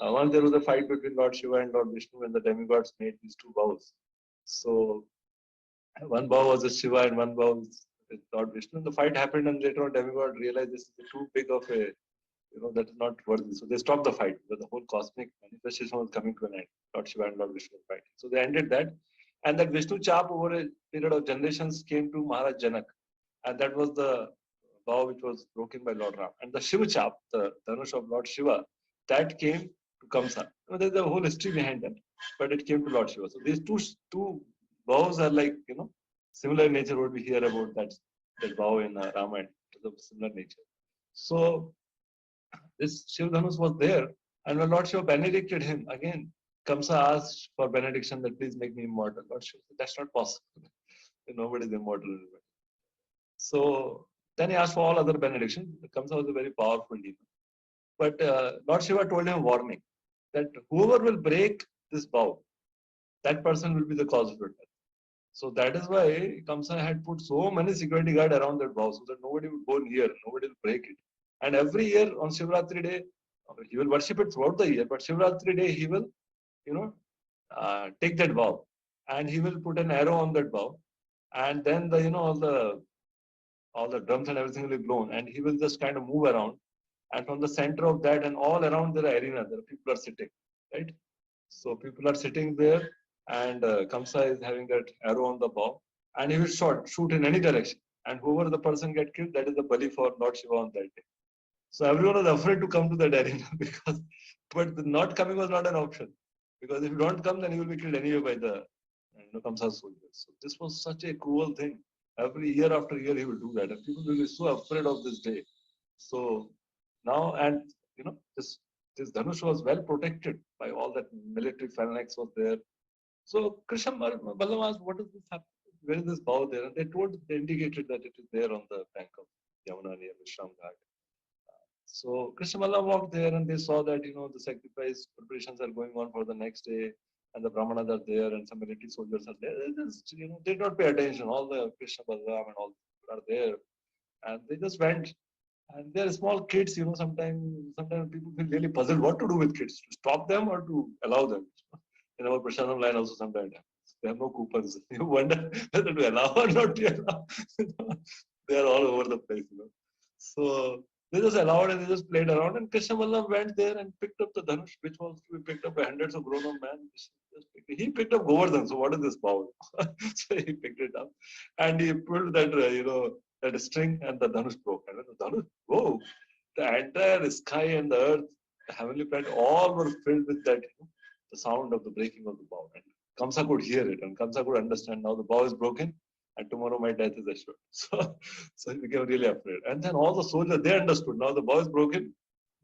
[SPEAKER 2] Once there was a fight between Lord Shiva and Lord Vishnu when the demigods made these two bows. So one bow was with Shiva and one bow was with Lord Vishnu. And the fight happened and later on demigod realized this is too big of a, that is not worthy. So they stopped the fight because the whole cosmic manifestation was coming to an end. Lord Shiva and Lord Vishnu were fighting. So they ended that. And that Vishnu chap over a period of generations came to Maharaj Janak. And that was the bow which was broken by Lord Ram. And the Shiva chap, the Dhanush of Lord Shiva, that came to Kamsa. There's a whole history behind that. But it came to Lord Shiva. So these two bows are like, similar in nature what we hear about that bow in Ramayana. It's of similar nature. So this Shiva Dhanush was there. And when Lord Shiva benedicted him, again, Kamsa asked for benediction that please make me immortal. Lord Shiva said, that's not possible. Nobody is immortal. So then he asked for all other benedictions. Kamsa was a very powerful demon. But Lord Shiva told him a warning that whoever will break this bow, that person will be the cause of your death. So that is why Kamsa had put so many security guards around that bow so that nobody would go near, nobody will break it. And every year on Shivratri day, he will worship it throughout the year, but Shivratri day he will, take that bow and he will put an arrow on that bow. And then all the drums and everything will be blown and he will just kind of move around And from the center of that and all around the arena, there people are sitting, right? So people are sitting there, and Kamsa is having that arrow on the bow, and he will shoot in any direction. And whoever the person get killed, that is the bali for Lord Shiva on that day. So everyone was afraid to come to that arena because, but the not coming was not an option, because if you don't come, then you will be killed anyway by the Kamsa soldiers. So this was such a cruel thing. Every year after year, he will do that, and people will be so afraid of this day. So now, and this Dhanush was well protected by all that military phalanx was there. So Krishna Ballam asked, what is this happening? Where is this bow there? And they indicated that it is there on the bank of Yamuna near Vishram Ghat. So Krishna Ballam walked there, and they saw that, the sacrifice preparations are going on for the next day, and the Brahmanas are there, and some military soldiers are there. They just, did not pay attention. All the Krishna Ballam and all are there, and they just went. And they're small kids, sometimes people feel really puzzled what to do with kids, to stop them or to allow them. In our Prashadam line also sometimes they have no coupons. You wonder whether to allow or not to allow. They are all over the place, So they just allowed, and they just played around. And Krishna Ballam went there and picked up the Dhanush, which was to be picked up by hundreds of grown-up men. He picked up Govardhan. So what is this bow? So he picked it up, and he pulled that, that string, and the Dhanush broke. And when the Dhanush broke, the entire sky and the earth, the heavenly planet, all were filled with that, the sound of the breaking of the bow. And Kamsa could hear it, and Kamsa could understand, now the bow is broken, and tomorrow my death is assured. So he became really afraid. And then all the soldiers, they understood, now the bow is broken,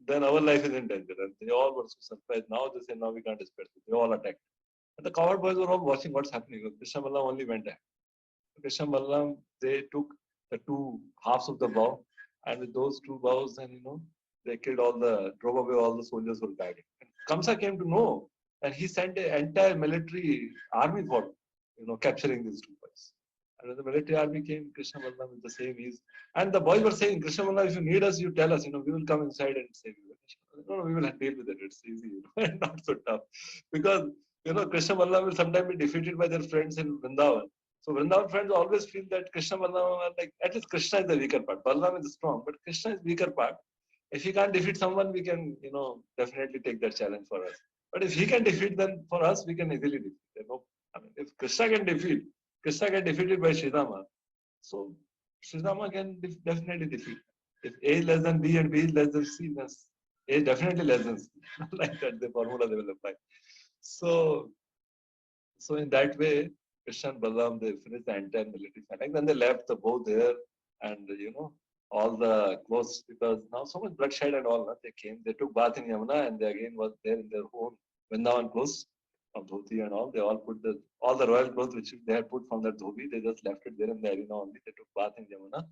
[SPEAKER 2] then our life is in danger. And they all were so surprised. Now they say, now we can't dispatch it. They all attacked. And the coward boys were all watching what's happening. Krishna Ballam only went ahead. Krishna Ballam, they took the two halves of the bow, and with those two bows, and they drove away all the soldiers who were guarding. And Kamsa came to know, and he sent an entire military army for, capturing these two boys. And when the military army came, Krishna Ballam with the same ease. And the boys were saying, Krishna Ballam, if you need us, you tell us, we will come inside and save you. No, we will deal with it. It's easy, not so tough. Because, Krishna Ballam will sometimes be defeated by their friends in Vrindavan. So Vrindavan friends always feel that Krishna Ballam are like, at least Krishna is the weaker part. Balram is strong, but Krishna is weaker part. If he can't defeat someone, we can, definitely take that challenge for us. But if he can defeat them for us, we can easily defeat. If Krishna can defeat it by Sridhama. So Sridhama can definitely defeat. If A is less than B and B is less than C, then A is definitely less than C. Like that, the formula they will apply. So in that way, Krishna and Balram, they finished the entire military phalanx. Then they left the bow there, and all the clothes, because now so much bloodshed and all. They came, they took bath in Yamuna, and they again was there in their own Vrindavan clothes of dhoti and all. They all put all the royal clothes which they had put from that dhobi, they just left it there in the arena only. They took bath in Yamuna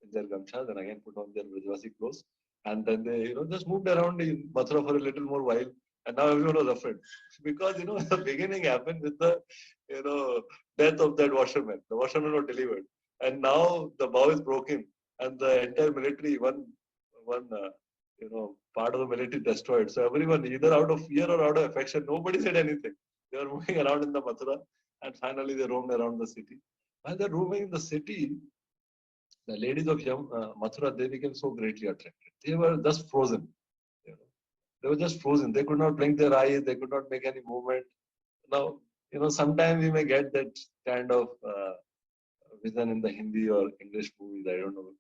[SPEAKER 2] in their gamchas, and again put on their Vrajavasi clothes. And then they, just moved around in Mathura for a little more while. And now everyone was afraid because, the beginning happened with the, death of that washerman. The washerman was delivered. And now the bow is broken, and the entire military, one part of the military destroyed. So everyone, either out of fear or out of affection, nobody said anything. They were moving around in the Mathura, and finally they roamed around the city. While they're roaming in the city, the ladies of Mathura, they became so greatly attracted. They were just frozen. They were just frozen. They could not blink their eyes. They could not make any movement. Now, sometimes we may get that kind of vision in the Hindi or English movies. I don't know.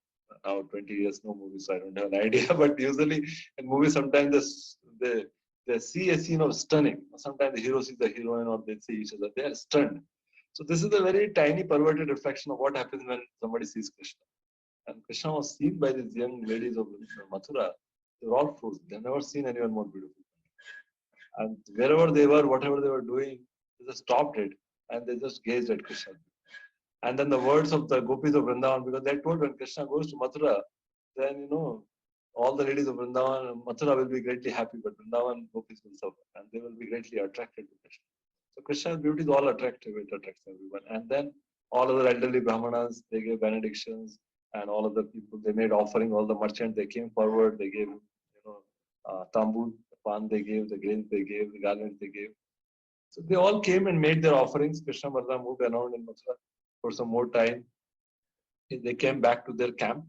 [SPEAKER 2] Now 20 years, no movies, so I don't have an idea. But usually in movies, sometimes they see a scene of stunning. Sometimes the hero sees the heroine, or they see each other. They are stunned. So this is a very tiny perverted reflection of what happens when somebody sees Krishna. And Krishna was seen by these young ladies of Mathura. They were all frozen. They have never seen anyone more beautiful. And wherever they were, whatever they were doing, they just stopped it, and they just gazed at Krishna. And then the words of the gopis of Vrindavan, because they told when Krishna goes to Mathura, then all the ladies of Vrindavan and Mathura will be greatly happy, but Vrindavan gopis will suffer, and they will be greatly attracted to Krishna. So Krishna's beauty is all attractive; it attracts everyone. And then all other elderly brahmanas, they gave benedictions, and all of the people, they made offering. All the merchants, they came forward, they gave tambul, the pan they gave, the grains they gave, the garlands they gave. So they all came and made their offerings. Krishna Balram moved around in Mathura for some more time. They came back to their camp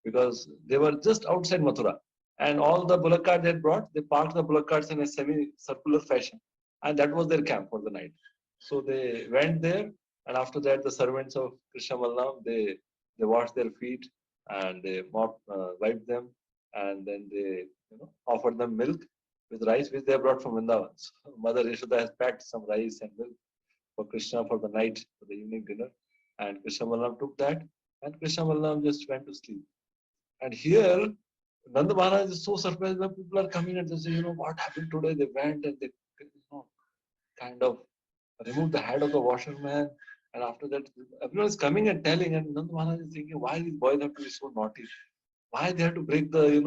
[SPEAKER 2] because they were just outside Mathura. And all the bullock carts they had brought, they parked the bullock carts in a semi-circular fashion. And that was their camp for the night. So they went there, and after that, the servants of Krishna Balram, they washed their feet and they wiped them, and then they offered them milk with rice, which they brought from Vrindavan. So Mother Yashoda has packed some rice and milk for Krishna for the night, for the evening dinner. And Krishna Balram took that, and Krishna Balram just went to sleep. And here, Nanda Maharaj is so surprised when people are coming and they say, what happened today? They went and they kind of removed the head of the washerman. And after that, everyone is coming and telling, and Nanda Maharaj is thinking, why these boys have to be so naughty? Why they have to break the,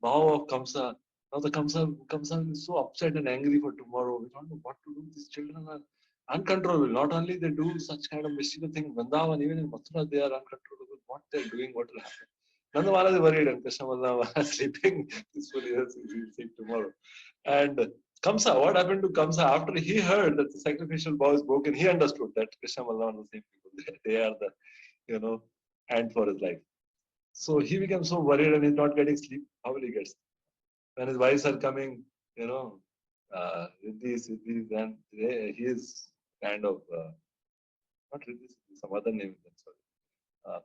[SPEAKER 2] vow of Kamsa? Now the Kamsa is so upset and angry for tomorrow. We don't know what to do. These children are uncontrollable. Not only they do such kind of mischievous thing in Vrindavan, even in Mathura, they are uncontrollable. What they're doing, what will happen? Nanda Maharaj is worried, and Krishna Balram was sleeping peacefully. He will sleep tomorrow. And Kamsa, what happened to Kamsa? After he heard that the sacrificial vow is broken, he understood that Krishna Balram are the same people. They are the, end for his life. So he became so worried and he's not getting sleep. How will he get sleep? When his wives are coming, with these, and he is kind of, not Riddhi, some other name. Sorry.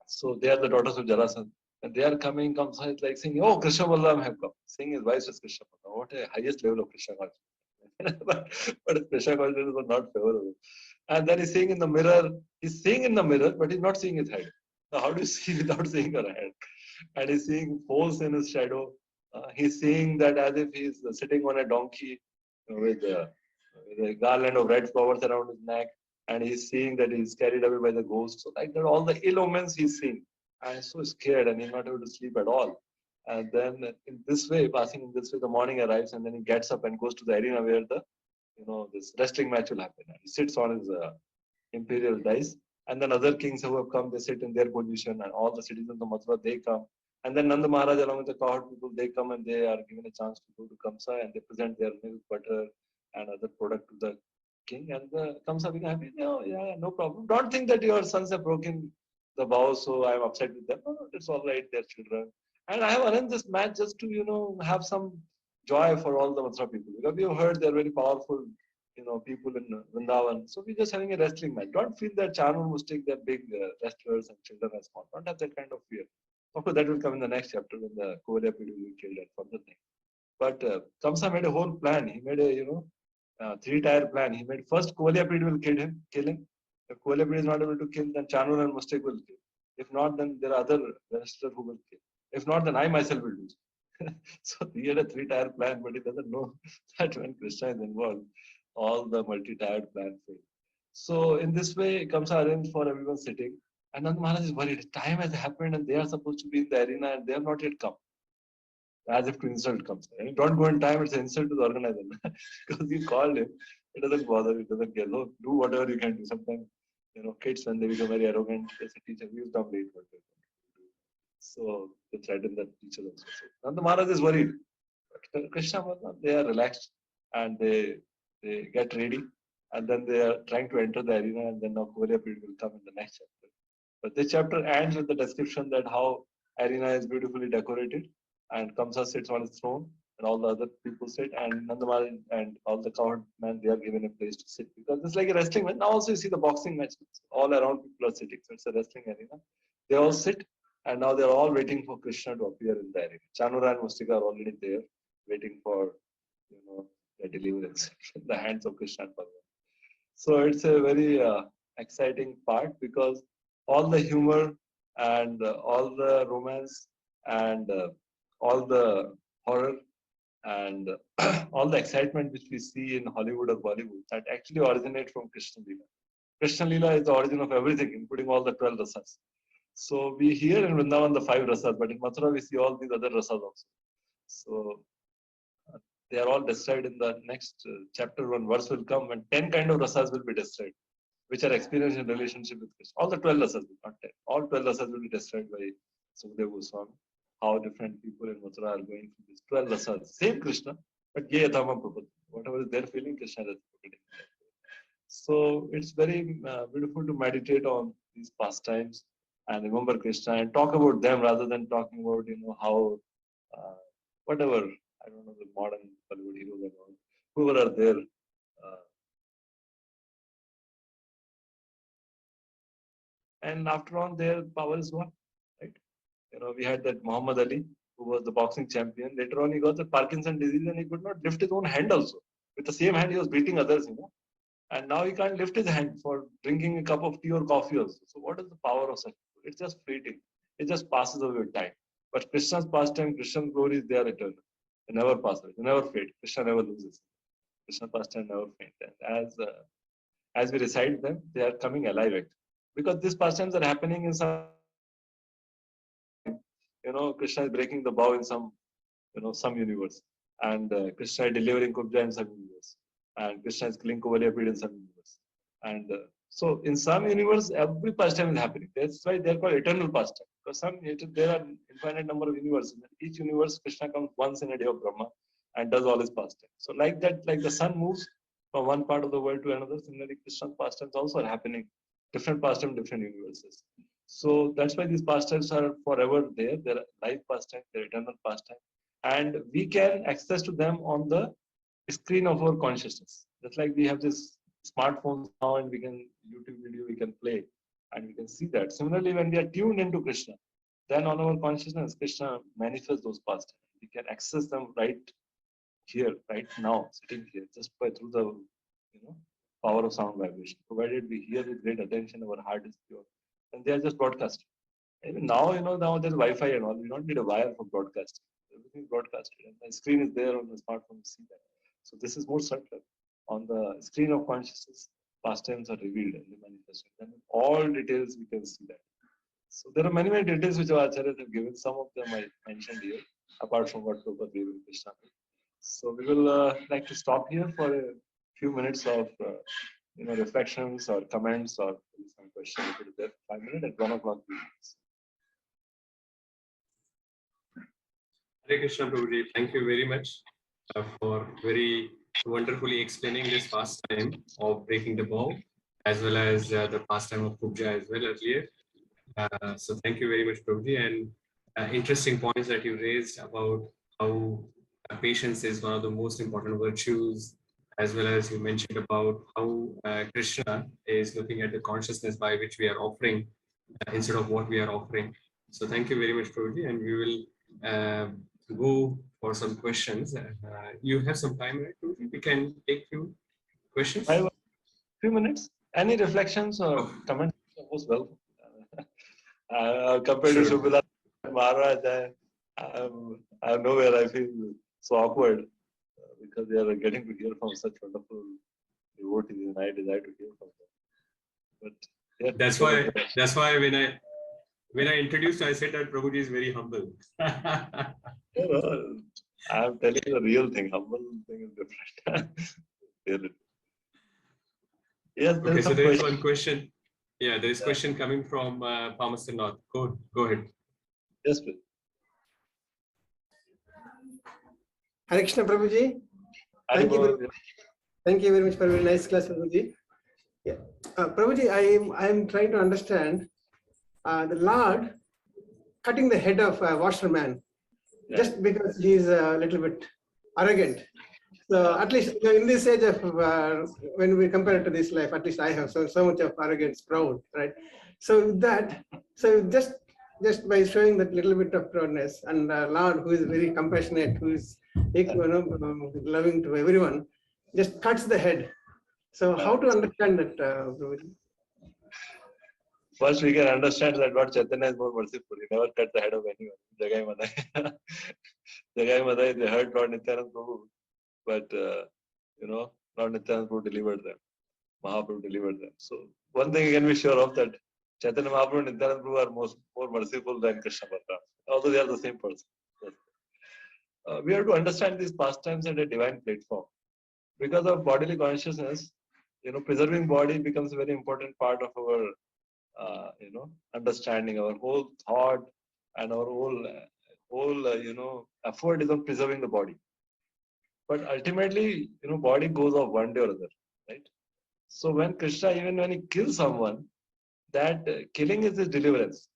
[SPEAKER 2] So they are the daughters of Jarasandha. And they are coming, Kamsa is like saying, oh, Krishna Balram have come. Saying his wife is Krishna Balram. What a highest level of Krishna consciousness. but Krishna consciousness was not favorable. And then he's seeing in the mirror, but he's not seeing his head. Now, how do you see without seeing your head? And he's seeing holes in his shadow. He's seeing that as if he's sitting on a donkey with a garland of red flowers around his neck. And he's seeing that he's carried away by the ghost. So like that, all the ill omens he's seeing. And he's so scared and he's not able to sleep at all. And then in this way, passing in this way, the morning arrives and then he gets up and goes to the arena where this wrestling match will happen. And he sits on his imperial dice. And then other kings who have come, they sit in their position, and all the citizens of Mathura, they come. And then Nanda Maharaj, along with the cowherd people, they come and they are given a chance to go to Kamsa and they present their milk, butter, and other product to the king. And the Kamsa being happy, no problem. Don't think that your sons have broken the vow, so I'm upset with them. No, it's all right, they're children. And I have arranged this match just to, have some joy for all the Mathura people. Because we have heard they're very powerful people in Vrindavan. So we're just having a wrestling match. Don't feel that Charnoor must take their big wrestlers and children as small. Don't have that kind of fear. Of course, that will come in the next chapter when the Kovalya Pidi will be killed and further thing. But Kamsa made a whole plan. He made a three-tier plan. He made first Kovalya Pidi will kill him. If Kovalya Pidi is not able to kill, then Charnoor and Mustek will kill. If not, then there are other wrestlers who will kill. If not, then I myself will do so. So he had a three-tier plan, but he doesn't know that when Krishna is involved, all the multi-tiered plan failed. So in this way, Kamsa arranged for everyone sitting. And Nanda Maharaj is worried. Time has happened and they are supposed to be in the arena and they have not yet come. As if to insult Kamsa. And don't go in time, it's an insult to the organizer. Because you called him, it doesn't bother, it doesn't care. No, do whatever you can do. Sometimes, kids, when they become very arrogant, they say, teacher, we will come late. So they threaten the teacher also. So Nanda Maharaj is worried. But Krishna, they are relaxed and they get ready, and then they are trying to enter the arena, and then now Kovalya Pidi will come in the next chapter. But this chapter ends with the description that how arena is beautifully decorated, and Kamsa sits on his throne, and all the other people sit, and Nanda Maharaj and all the cowherd men, they are given a place to sit, because it's like a wrestling match. Now also you see the boxing match, all around people are sitting, so it's a wrestling arena. They all sit, and now they are all waiting for Krishna to appear in the arena. Chanura and Mustika are already there, waiting for the deliverance in the hands of Krishna and Bhagavan. So it's a very exciting part, because all the humor and all the romance and all the horror and all the excitement which we see in Hollywood or Bollywood, that actually originate from Krishna Lila. Krishna Lila is the origin of everything, including all the 12 rasas. So we hear in Vrindavan the 5 rasas, but in Mathura we see all these other rasas also. So they are all described in the next chapter. One verse will come when 10 kind of rasas will be described, which are experienced in relationship with Krishna. All the 12 rasas, not 10. All 12 rasas will be described by Sukadeva Goswami. How different people in Mathura are going through these 12 rasas. Same Krishna, but ye yathamam prabhat. Whatever is their feeling, Krishna is propagating. So it's very beautiful to meditate on these pastimes and remember Krishna and talk about them rather than talking about how whatever, I don't know, the modern Bollywood heroes and all, whoever are there. And after all, their power is one, right? We had that Muhammad Ali, who was the boxing champion. Later on, he got the Parkinson disease and he could not lift his own hand also. With the same hand, he was beating others, And now he can't lift his hand for drinking a cup of tea or coffee also. So what is the power of such people? It's just fleeting. It just passes away with time. But Krishna's pastime, Krishna's glory, they are eternal. They never pass away. They never fade. Krishna never loses. Krishna's pastime never fades. And as we recite them, they are coming alive actually. Because these pastimes are happening in some, Krishna is breaking the bow in some, some universe. And Krishna is delivering Kubja in some universe. And Krishna is killing Kovaliyapid in some universe. And so in some universe, every pastime is happening. That's why they're called eternal pastime. Because there are infinite number of universes. In each universe, Krishna comes once in a day of Brahma and does all his pastime. So like that, like the sun moves from one part of the world to another, similarly Krishna's pastimes also are happening. Different pastime, different universes. So that's why these pastimes are forever there. They're life pastime, they're eternal pastime. And we can access to them on the screen of our consciousness. Just like we have this smartphones now and we can YouTube video we can play and we can see that. Similarly, when we are tuned into Krishna, then on our consciousness, Krishna manifests those pastimes. We can access them right here, right now, sitting here, just by through the power of sound vibration. Provided we hear with great attention, our heart is pure, and they are just broadcasted. Even now, now there's Wi-Fi and all. We don't need a wire for broadcasting. Everything is broadcasted, and the screen is there on the smartphone. You see that. So this is more subtle. On the screen of consciousness, pastimes are revealed and they manifest. And in all details, we can see that. So there are many, many details which our acharyas have given. Some of them I mentioned here, apart from what Prabhupada gave in Krishna. So we will like to stop here for a few minutes of reflections or comments or some questions. If it is there, 5 minutes at 1 o'clock.
[SPEAKER 1] Hare Krishna Prabhuji, thank you very much for very wonderfully explaining this pastime of breaking the bow, as well as the pastime of Kubja as well earlier. So thank you very much, Prabhuji, and interesting points that you raised about how patience is one of the most important virtues, as well as you mentioned about how Krishna is looking at the consciousness by which we are offering instead of what we are offering. So thank you very much, Prabhuji, and we will go for some questions. You have some time, right, Prabhuji? We can take few questions.
[SPEAKER 2] I have a few minutes. Any reflections or comments? Most welcome. Compared to Shubhila Maharaj, I'm nowhere. I feel so awkward because they are getting to hear from such wonderful devotees, and I desire to hear from them. But yeah,
[SPEAKER 1] that's why when I introduced, I said that Prabhuji is very humble.
[SPEAKER 2] I'm telling you the real thing. Humble thing is different. Really. Yes,
[SPEAKER 1] okay, so there is one question. Yeah, there is a question coming from Palmerston North. Go ahead.
[SPEAKER 2] Yes, please.
[SPEAKER 3] Hare Krishna Prabhuji. Thank you very much for a very nice class, Prabhuji. Yeah. Prabhuji, I am trying to understand the Lord cutting the head of a washerman just because he is a little bit arrogant. So at least in this age of when we compare it to this life, at least I have so much of arrogance, proud, right? So just by showing that little bit of proudness, and Lord, who is very compassionate, who is loving to everyone, just cuts the head. So how to understand that?
[SPEAKER 2] First, we can understand that Lord Chaitanya is more merciful. He never cut the head of anyone. Jagai Madai. Jagai Madai, they heard Lord Nityananda Prabhu, but Lord Nityananda Prabhu delivered them. Mahaprabhu delivered them. So one thing you can be sure of, that Chaitanya Mahaprabhu and Nityananda Prabhu are more merciful than Krishna Bhakta, although they are the same person. We have to understand these pastimes at a divine platform. Because of bodily consciousness, preserving body becomes a very important part of our understanding. Our whole thought and our whole effort is on preserving the body. But ultimately, body goes off one day or other, right? So when Krishna, even when he kills someone, that killing is his deliverance.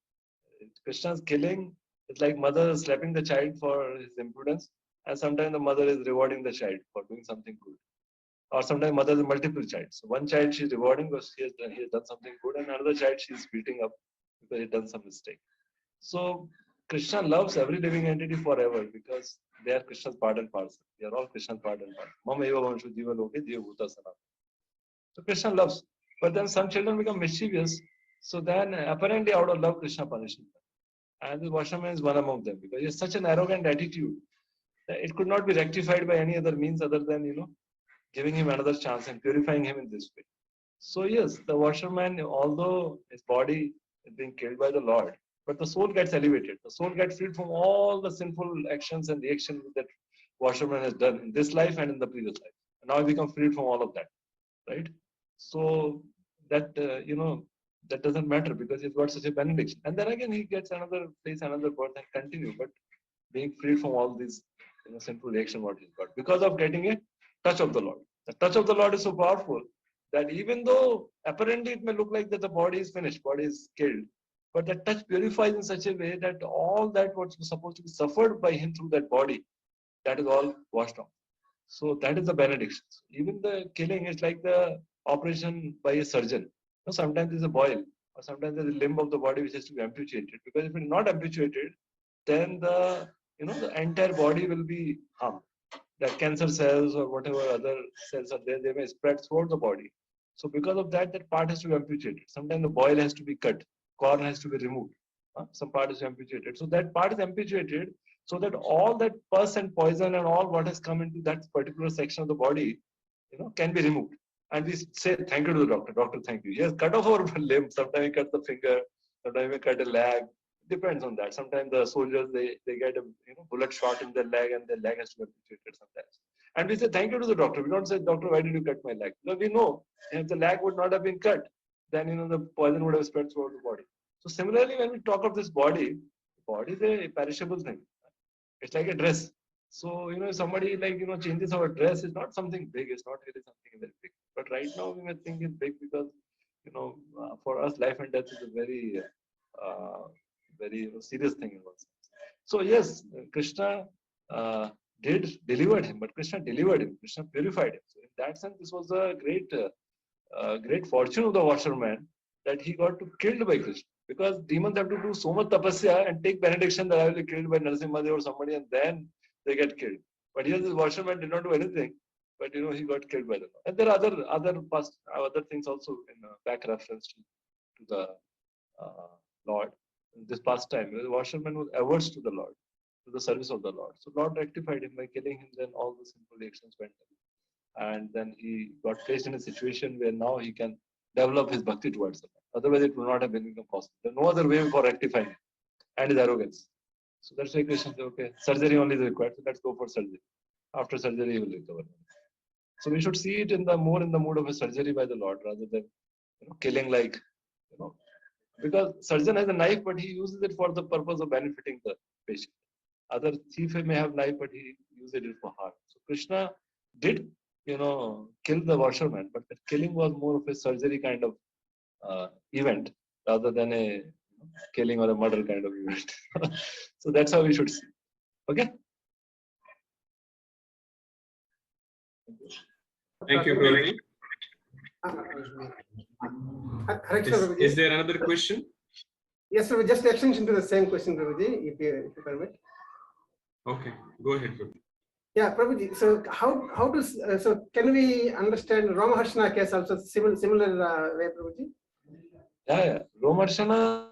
[SPEAKER 2] Krishna's killing It's like mother slapping the child for his impudence, and sometimes the mother is rewarding the child for doing something good. Or sometimes mother is multiple child. So one child she's rewarding because he has done something good, and another child she's beating up because he done some mistake. So Krishna loves every living entity forever because they are Krishna's part and parcel. They are all Krishna's part and parcel. Mama eva vanshu jiva loke jiva bhuta sanatana. So Krishna loves, but then some children become mischievous. So then apparently out of love, Krishna punishes them. And the washerman is one among them because he has such an arrogant attitude that it could not be rectified by any other means other than, giving him another chance and purifying him in this way. So yes, the washerman, although his body is being killed by the Lord, but the soul gets elevated. The soul gets freed from all the sinful actions and reactions that washerman has done in this life and in the previous life. And now he becomes freed from all of that, right? So that, that doesn't matter because he's got such a benediction. And then again, he gets another place, another birth and continue, but being freed from all these sinful reaction what he's got because of getting a touch of the Lord. The touch of the Lord is so powerful that even though apparently it may look like that the body is finished, body is killed, but that touch purifies in such a way that all that what's supposed to be suffered by him through that body, that is all washed off. So that is the benediction. Even the killing is like the operation by a surgeon. Sometimes there's a boil, or sometimes there's a limb of the body which has to be amputated. Because if it's not amputated, then the entire body will be harmed. The cancer cells or whatever other cells are there, they may spread throughout the body. So because of that, that part has to be amputated. Sometimes the boil has to be cut, corn has to be removed. Some part is amputated. So that part is amputated so that all that pus and poison and all what has come into that particular section of the body, can be removed. And we say thank you to the doctor. Doctor, thank you. Yes, cut off our limb. Sometimes we cut the finger. Sometimes we cut a leg. Depends on that. Sometimes the soldiers they get a bullet shot in their leg and their leg has to be amputated sometimes. And we say thank you to the doctor. We don't say, doctor, why did you cut my leg? Because we know if the leg would not have been cut, then the poison would have spread throughout the body. So similarly, when we talk of this body is a perishable thing. It's like a dress. So if somebody changes our dress, it's not something big. It's not really something very big. But right now we may think it's big because for us life and death is a very very serious thing in one sense. So yes, Krishna did deliver him, but Krishna delivered him. Krishna purified him. So in that sense, this was a great fortune of the washerman that he got to killed by Krishna. Because demons have to do so much tapasya and take benediction that I will be killed by Narasimhadev or somebody, and then they get killed. But here this washerman did not do anything, but he got killed by them. And there are other things also in back reference to the Lord. This pastime, the washerman was averse to the Lord, to the service of the Lord. So Lord rectified him by killing him. Then all the sinful reactions went away, and then he got placed in a situation where now he can develop his bhakti towards the Lord. Otherwise, it would not have been possible. There's no other way for rectifying it and his arrogance. So that's why Krishna said, okay, surgery only is required. So let's go for surgery. After surgery, he will recover. So we should see it more in the mood of a surgery by the Lord rather than killing like because surgeon has a knife, but he uses it for the purpose of benefiting the patient. Other thief may have knife, but he uses it for harm. So Krishna did kill the washerman, but the killing was more of a surgery kind of event rather than a killing or a murder kind of event. So that's how we should see. Okay.
[SPEAKER 1] Thank you, Prabhuji. Is there another question?
[SPEAKER 3] Yes, sir. Just extension to the same question, Prabhuji, if you permit.
[SPEAKER 1] Okay, go ahead, Prabhuji.
[SPEAKER 3] Yeah, Prabhuji. So how to so can we understand Ramaharshana case also similar way, Prabhuji?
[SPEAKER 2] Yeah. Ramaharshana,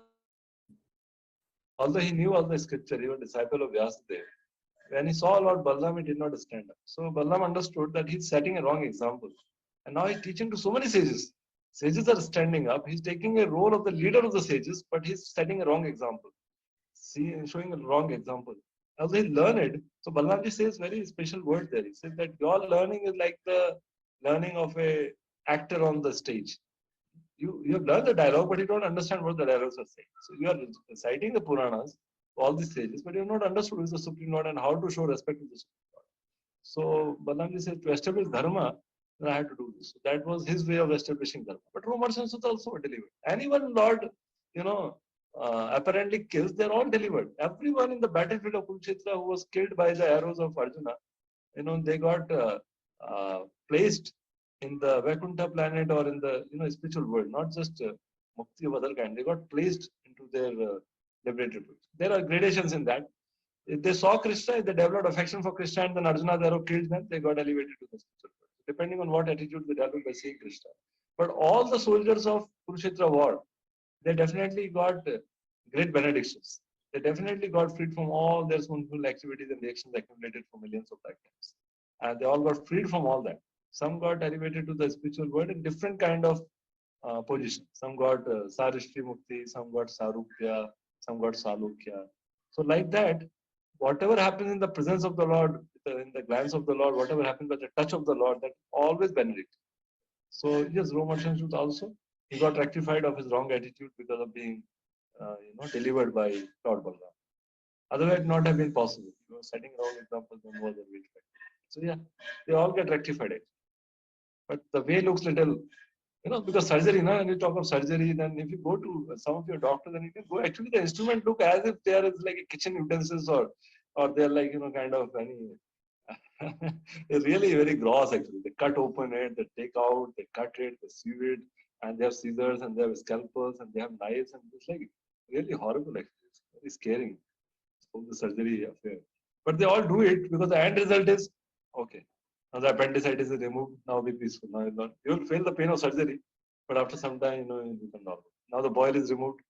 [SPEAKER 2] although he knew all the scripture, he was a disciple of Vyasadeva. When he saw Lord Balaram, he did not stand up. So Balaram understood that he's setting a wrong example. And now he's teaching to so many sages. Sages are standing up. He's taking a role of the leader of the sages, but he's setting a wrong example. Showing a wrong example. Although he learned, so Balaramji says very special word there. He says that your learning is like the learning of a actor on the stage. You have learned the dialogue, but you don't understand what the dialogues are saying. So you are reciting the Puranas, all these sages, but you have not understood who is the Supreme Lord and how to show respect to the Supreme Lord. So Balaramji says to establish dharma, then I had to do this. So that was his way of establishing dharma. But Ramaharshan Sutta also delivered. Anyone Lord, apparently kills, they're all delivered. Everyone in the battlefield of Kurukshetra who was killed by the arrows of Arjuna, they got placed in the Vaikuntha planet or in the spiritual world, not just mukti of other kind. They got placed into their liberated world. There are gradations in that. If they saw Krishna, if they developed affection for Krishna, and then Arjuna arrow killed them, they got elevated to the spiritual world, depending on what attitude they developed by seeing Krishna. But all the soldiers of Kurukshetra war, they definitely got great benedictions. They definitely got freed from all their sinful activities and reactions accumulated for millions of lifetimes. And they all got freed from all that. Some got elevated to the spiritual world in different kind of position. Some got Sarishri Mukti, some got Sarupya, some got Salukya. So like that, whatever happens in the presence of the Lord, in the glance of the Lord, whatever happens by the touch of the Lord, that always benedict. So yes, Romarshan also, he got rectified of his wrong attitude because of being delivered by Lord Balram. Otherwise, it not have been possible. Setting wrong examples and more than which. So yeah, they all get rectified. But the way looks little, because surgery, when you talk of surgery, then if you go to some of your doctors, then you can go. Actually, the instrument look as if they are like a kitchen utensils or they're like kind of any. It's really very gross actually. They cut open it, they take out, they cut it, they sew it, and they have scissors and they have scalpels and they have knives, and it's like really horrible actually. It's very scary. All the surgery affair. But they all do it because the end result is okay. Now the appendicitis is removed, now be peaceful. Now you will feel the pain of surgery, but after some time, you become normal. Now the boil is removed,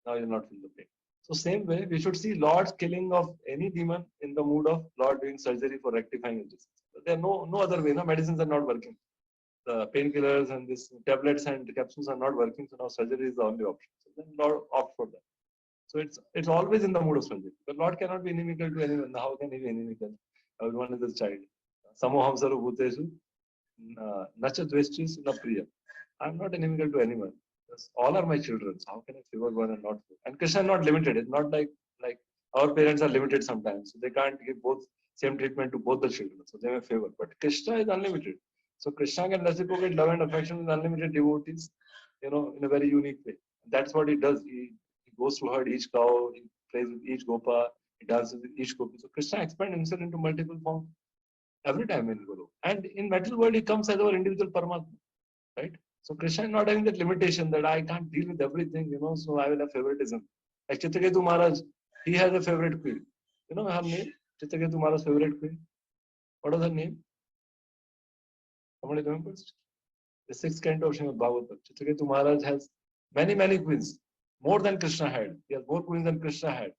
[SPEAKER 2] now you'll not feel the pain. So same way, we should see Lord's killing of any demon in the mood of Lord doing surgery for rectifying his disease. There are no other way. Medicines are not working. The painkillers and these tablets and capsules are not working. So now surgery is the only option. So then Lord opt for that. So it's always in the mood of surgery. The Lord cannot be inimical to anyone. How can he be inimical? Everyone is his child. Samoham sarvabhuteshu nacha dveshtis na priya. I'm not inimical to anyone. All are my children. So how can I favor one and not favor? And Krishna is not limited. It's not like our parents are limited sometimes. So they can't give both same treatment to both the children. So they may favor. But Krishna is unlimited. So Krishna can reciprocate love and affection with unlimited devotees, in a very unique way. That's what he does. He goes to herd each cow, he plays with each gopa, he dances with each gopi. So Krishna expands himself into multiple forms every time in Guru. And in material world, he comes as our individual Paramatma. Right? So Krishna is not having that limitation that I can't deal with everything, so I will have favoritism. Like Chitraketu Maharaj, he has a favorite queen. You know her name? Chitraketu Maharaj's favorite queen. What was her name? Somebody remembers? The 6th canto of Srimad Bhagavatam. Chitraketu Maharaj has many queens, more than Krishna had. He has more queens than Krishna had.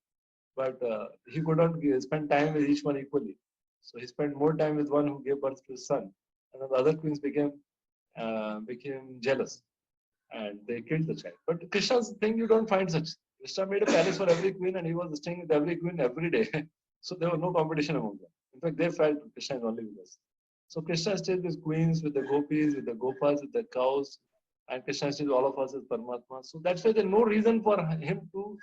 [SPEAKER 2] But he could not spend time with each one equally. So he spent more time with one who gave birth to his son. And then the other queens became jealous. And they killed the child. But Krishna's thing, you don't find such. Krishna made a palace for every queen and he was staying with every queen every day. So there was no competition among them. In fact, they felt Krishna is only with us. So Krishna stayed with queens, with the gopis, with the gopas, with the cows. And Krishna stayed with all of us as Paramatma. So that's why there's no reason for him to,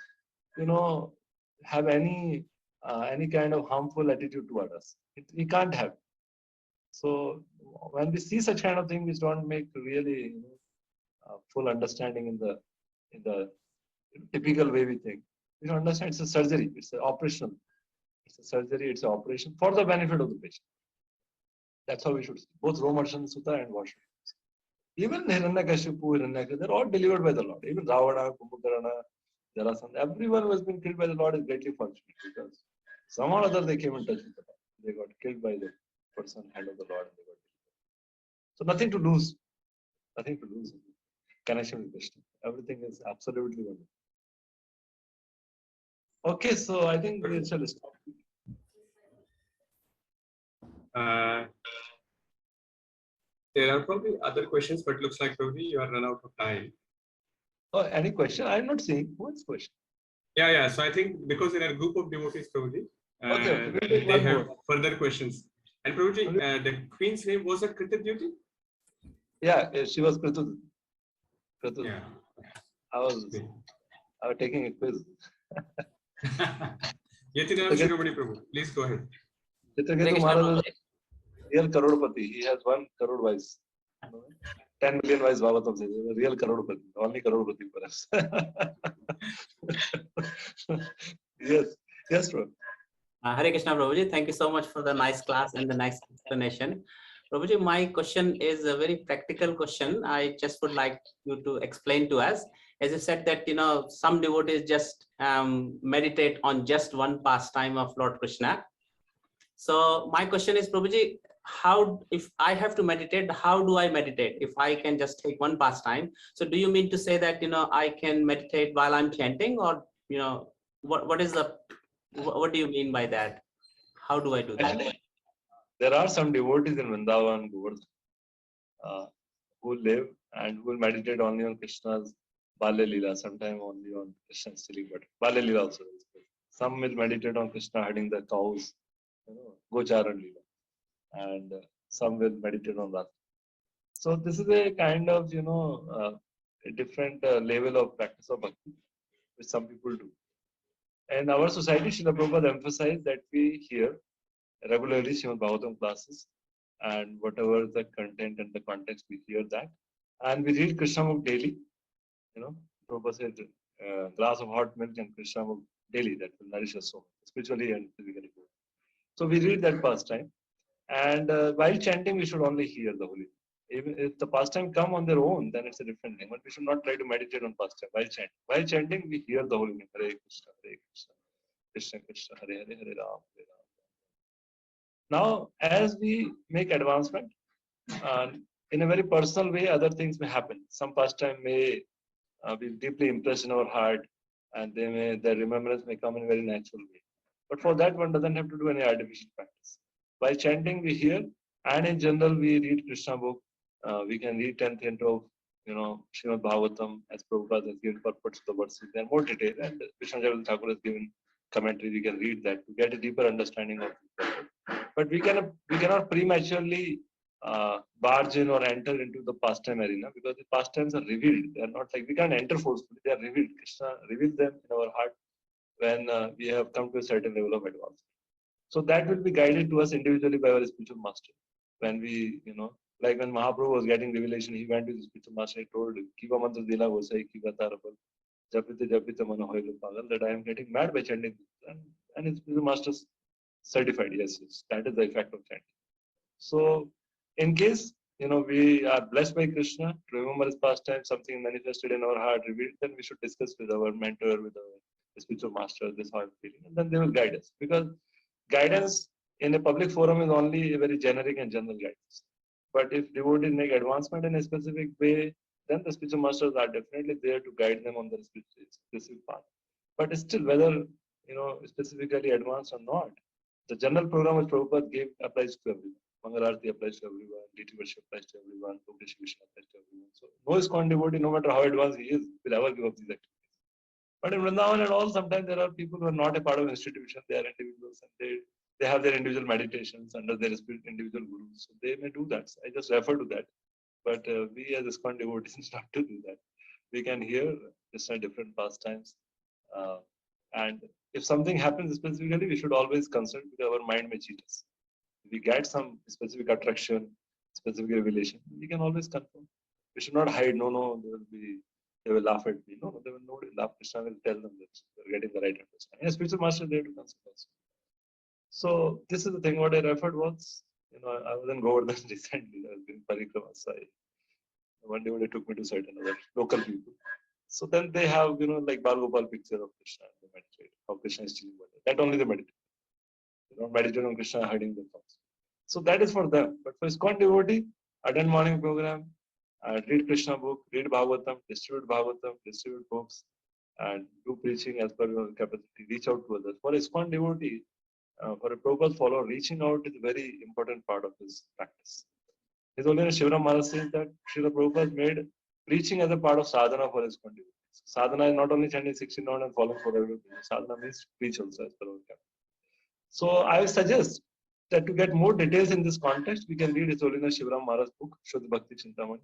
[SPEAKER 2] have any kind of harmful attitude toward us. He can't have. So when we see such kind of thing, which don't make really full understanding in the typical way we think, we don't understand it's a surgery, it's an operational, it's a surgery, it's an operation for the benefit of the patient. That's how we should see both Romarshan Sutta and Vasha. Even Hiranyakashipu, they're all delivered by the Lord. Even Ravana, Kumbhakarna, Jarasandha, everyone who has been killed by the Lord is greatly fortunate because somehow or other they came in touch with the Lord. They got killed by the person, hand of the Lord, and they got killed. So nothing to lose. Nothing to lose. Connection with Krishna. Everything is absolutely wonderful. Okay, so I think we shall stop.
[SPEAKER 1] There are probably other questions, but looks like probably you are run out of time.
[SPEAKER 2] Oh, any question? I'm not seeing. What's question?
[SPEAKER 1] Yeah. So I think because in a group of devotees, probably
[SPEAKER 2] okay.
[SPEAKER 1] they have further questions. And probably the queen's name was Kritadyuti?
[SPEAKER 2] Yeah, she was Kritadyuti.
[SPEAKER 1] Yeah.
[SPEAKER 2] I was taking a quiz.
[SPEAKER 1] Yatinam Shiromani Prabhu, please go ahead.
[SPEAKER 2] Chitraketu Maharaj is real Karodpati. He has 1 crore wives. 10 million wise Bhagavatam says, the real Karodpati, only Karodpati perhaps. Yes, yes, bro.
[SPEAKER 4] Hare Krishna, Prabhuji. Thank you so much for the nice class and the nice explanation. Prabhuji, my question is a very practical question. I just would like you to explain to us. As you said that, some devotees just meditate on just one pastime of Lord Krishna. So my question is, Prabhuji, how, if I have to meditate, how do I meditate? If I can just take one pastime. So do you mean to say that, I can meditate while I'm chanting, or, what do you mean by that? How do I do that?
[SPEAKER 2] Actually, there are some devotees in Vrindavan, Govardhan, who live and who will meditate only on Krishna's Balya Leela, sometime only on Krishna's chili butter. Balya Leela also. Some will meditate on Krishna herding the cows, Gocharan Leela, and some will meditate on that. So this is a kind of, a different level of practice of bhakti, which some people do. And our society, Srila Prabhupada emphasized that we hear regularly Srimad Bhagavatam classes, and whatever the content and the context, we hear that. And we read Krishna Book daily. Prabhupada said, glass of hot milk and Krishna Book daily, that will nourish us so much, spiritually and physically. So we read that pastime. And while chanting, we should only hear the holy name. Even if the pastime come on their own, then it's a different thing. But we should not try to meditate on pastime while chanting. While chanting, we hear the holy name. Hare Krishna, Hare Krishna, Krishna Krishna, Hare Hare, Hare Ram, Hare Ram. Now, as we make advancement, in a very personal way, other things may happen. Some pastime may be deeply impressed in our heart, and their remembrance may come in a very natural way. But for that, one doesn't have to do any artificial practice. By chanting, we hear, and in general, we read Krishna Book. We can read 10th canto of, Srimad Bhagavatam, as Prabhupada has given purport to the verses. They are more detailed, and Krishna Thakur has given commentary. We can read that to get a deeper understanding of it. But we cannot prematurely barge in or enter into the pastime arena, because the pastimes are revealed. They are not like, we can't enter forcefully. They are revealed. Krishna reveals them in our heart when we have come to a certain level of advancement. So that will be guided to us individually by our spiritual master. When we, like when Mahaprabhu was getting revelation, he went to the spiritual master. He told, Kiva mantra dila vosai, kiva tarapal, japite mano hoilu pagal, that I am getting mad by chanting. And his spiritual master certified, yes, that is the effect of chanting. So in case, we are blessed by Krishna to remember his pastime, something manifested in our heart, revealed, then we should discuss with our mentor, with our spiritual master, this how I'm feeling, and then they will guide us. Because guidance in a public forum is only a very generic and general guidance. But if devotees make advancement in a specific way, then the spiritual masters are definitely there to guide them on the specific path. But still, whether, specifically advanced or not, the general program which Prabhupada gave applies to everyone. Mangalarti applies to everyone, deity worship applies to everyone, Updeshivishna applies to everyone. So no ISKCON devotee, no matter how advanced he is, will ever give up these activities. But in Vrindavan and all, sometimes there are people who are not a part of an institution. They are individuals, and they have their individual meditations under their individual gurus. So they may do that. So I just refer to that. But we as ISKCON devotees not to do that. We can hear just different pastimes. And if something happens specifically, we should always consult, because our mind may cheat us. If we get some specific attraction, specific revelation, we can always confirm. We should not hide. No, they will laugh at me. No, they will not laugh. Krishna will tell them that they're getting the right understanding. Yes, spiritual master there to consult us. So this is the thing. What I referred was, I was in Govardhan recently. I was doing parikrama. One day when they took me to certain other local people. So then they have, like Balgopal picture of Krishna. They meditate. How Krishna is chilling. That only they meditate. They don't meditate on Krishna hiding the thoughts. So that is for them. But for ISKCON devotee, attend morning program, read Krishna Book, read Bhagavatam, distribute books, and do preaching as per your capacity. Reach out to others. For ISKCON devotee, for a Prabhupada follower, reaching out is a very important part of his practice. His Holiness Shivaram Maharaj says that Srila Prabhupada made preaching as a part of sadhana for ISKCON devotees. Sadhana is not only chanting 16 rounds and following for everything. Sadhana means preach also as per our capacity. So I suggest that to get more details in this context, we can read His Holiness Shivaram Maharaj's book, Shuddha Bhakti Chintamani.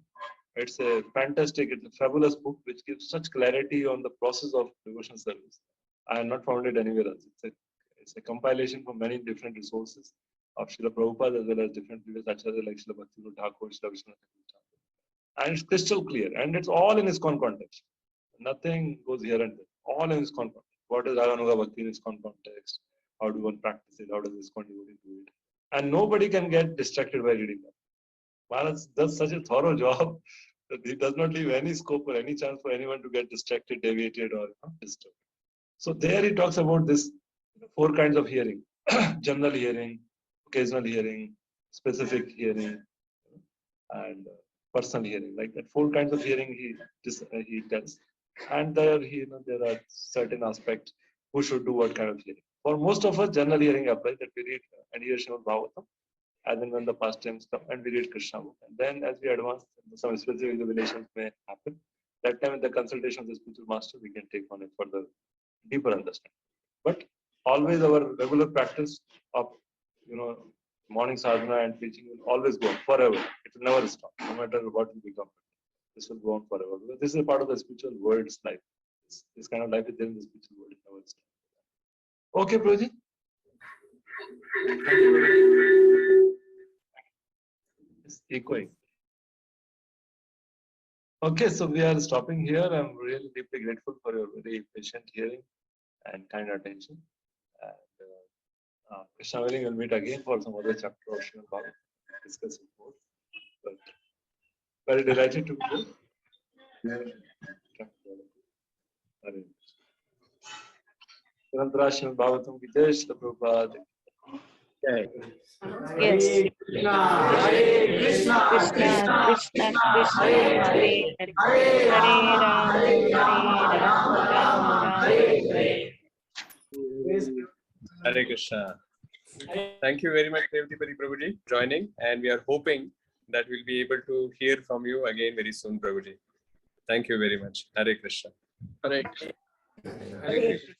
[SPEAKER 2] It's a fantastic, it's a fabulous book which gives such clarity on the process of devotional service. I have not found it anywhere else. It's a compilation from many different resources of Srila Prabhupada as well as different previous acharyas like Srila Bhaktivinoda Thakur, Srila Vishwanath Thakur. And it's crystal clear, and it's all in ISKCON context. Nothing goes here and there. All in ISKCON context. What is Raganuga Bhakti in ISKCON context? How do one practice it? How does ISKCON devotee do it? And nobody can get distracted by reading that. Maharaj does such a thorough job that he does not leave any scope or any chance for anyone to get distracted, deviated, or disturbed. So there he talks about this 4 kinds of hearing: general hearing, occasional hearing, specific hearing, and personal hearing. Like that 4 kinds of hearing he tells. And there there are certain aspects who should do what kind of hearing. For most of us, general hearing applies, that we read and hear Srimad Bhagavatam as and when the pastimes come, and we read Krishna Book. And then as we advance, some specific revelations may happen. That time, with the consultation of the spiritual master, we can take on it further, deeper understanding. But always our regular practice of morning sadhana and preaching will always go on forever. It will never stop, no matter what will become. This will go on forever. Because this is a part of the spiritual world's life. This kind of life is there in the spiritual world. It never stops. Okay, Prabhuji. It's echoing. Okay, so we are stopping here. I'm really deeply grateful for your very patient hearing and kind attention. And Krishna willing, we'll meet again for some other chapter of Srimad Bhagavatam, discussing more. But very delighted to be here. Srimad Bhagavatam ki jai, Srila Prabhupada.
[SPEAKER 5] Yes.
[SPEAKER 3] Hare Krishna,
[SPEAKER 5] Krishna, Krishna, Krishna, Hare Hare, Hare Ram, Ram, Hare.
[SPEAKER 1] Hare Krishna. Thank you very much, Revatipati Prabhuji, for joining, and we are hoping that we'll be able to hear from you again very soon, Prabhuji. Thank you very much. Hare Krishna.
[SPEAKER 3] Hare Krishna.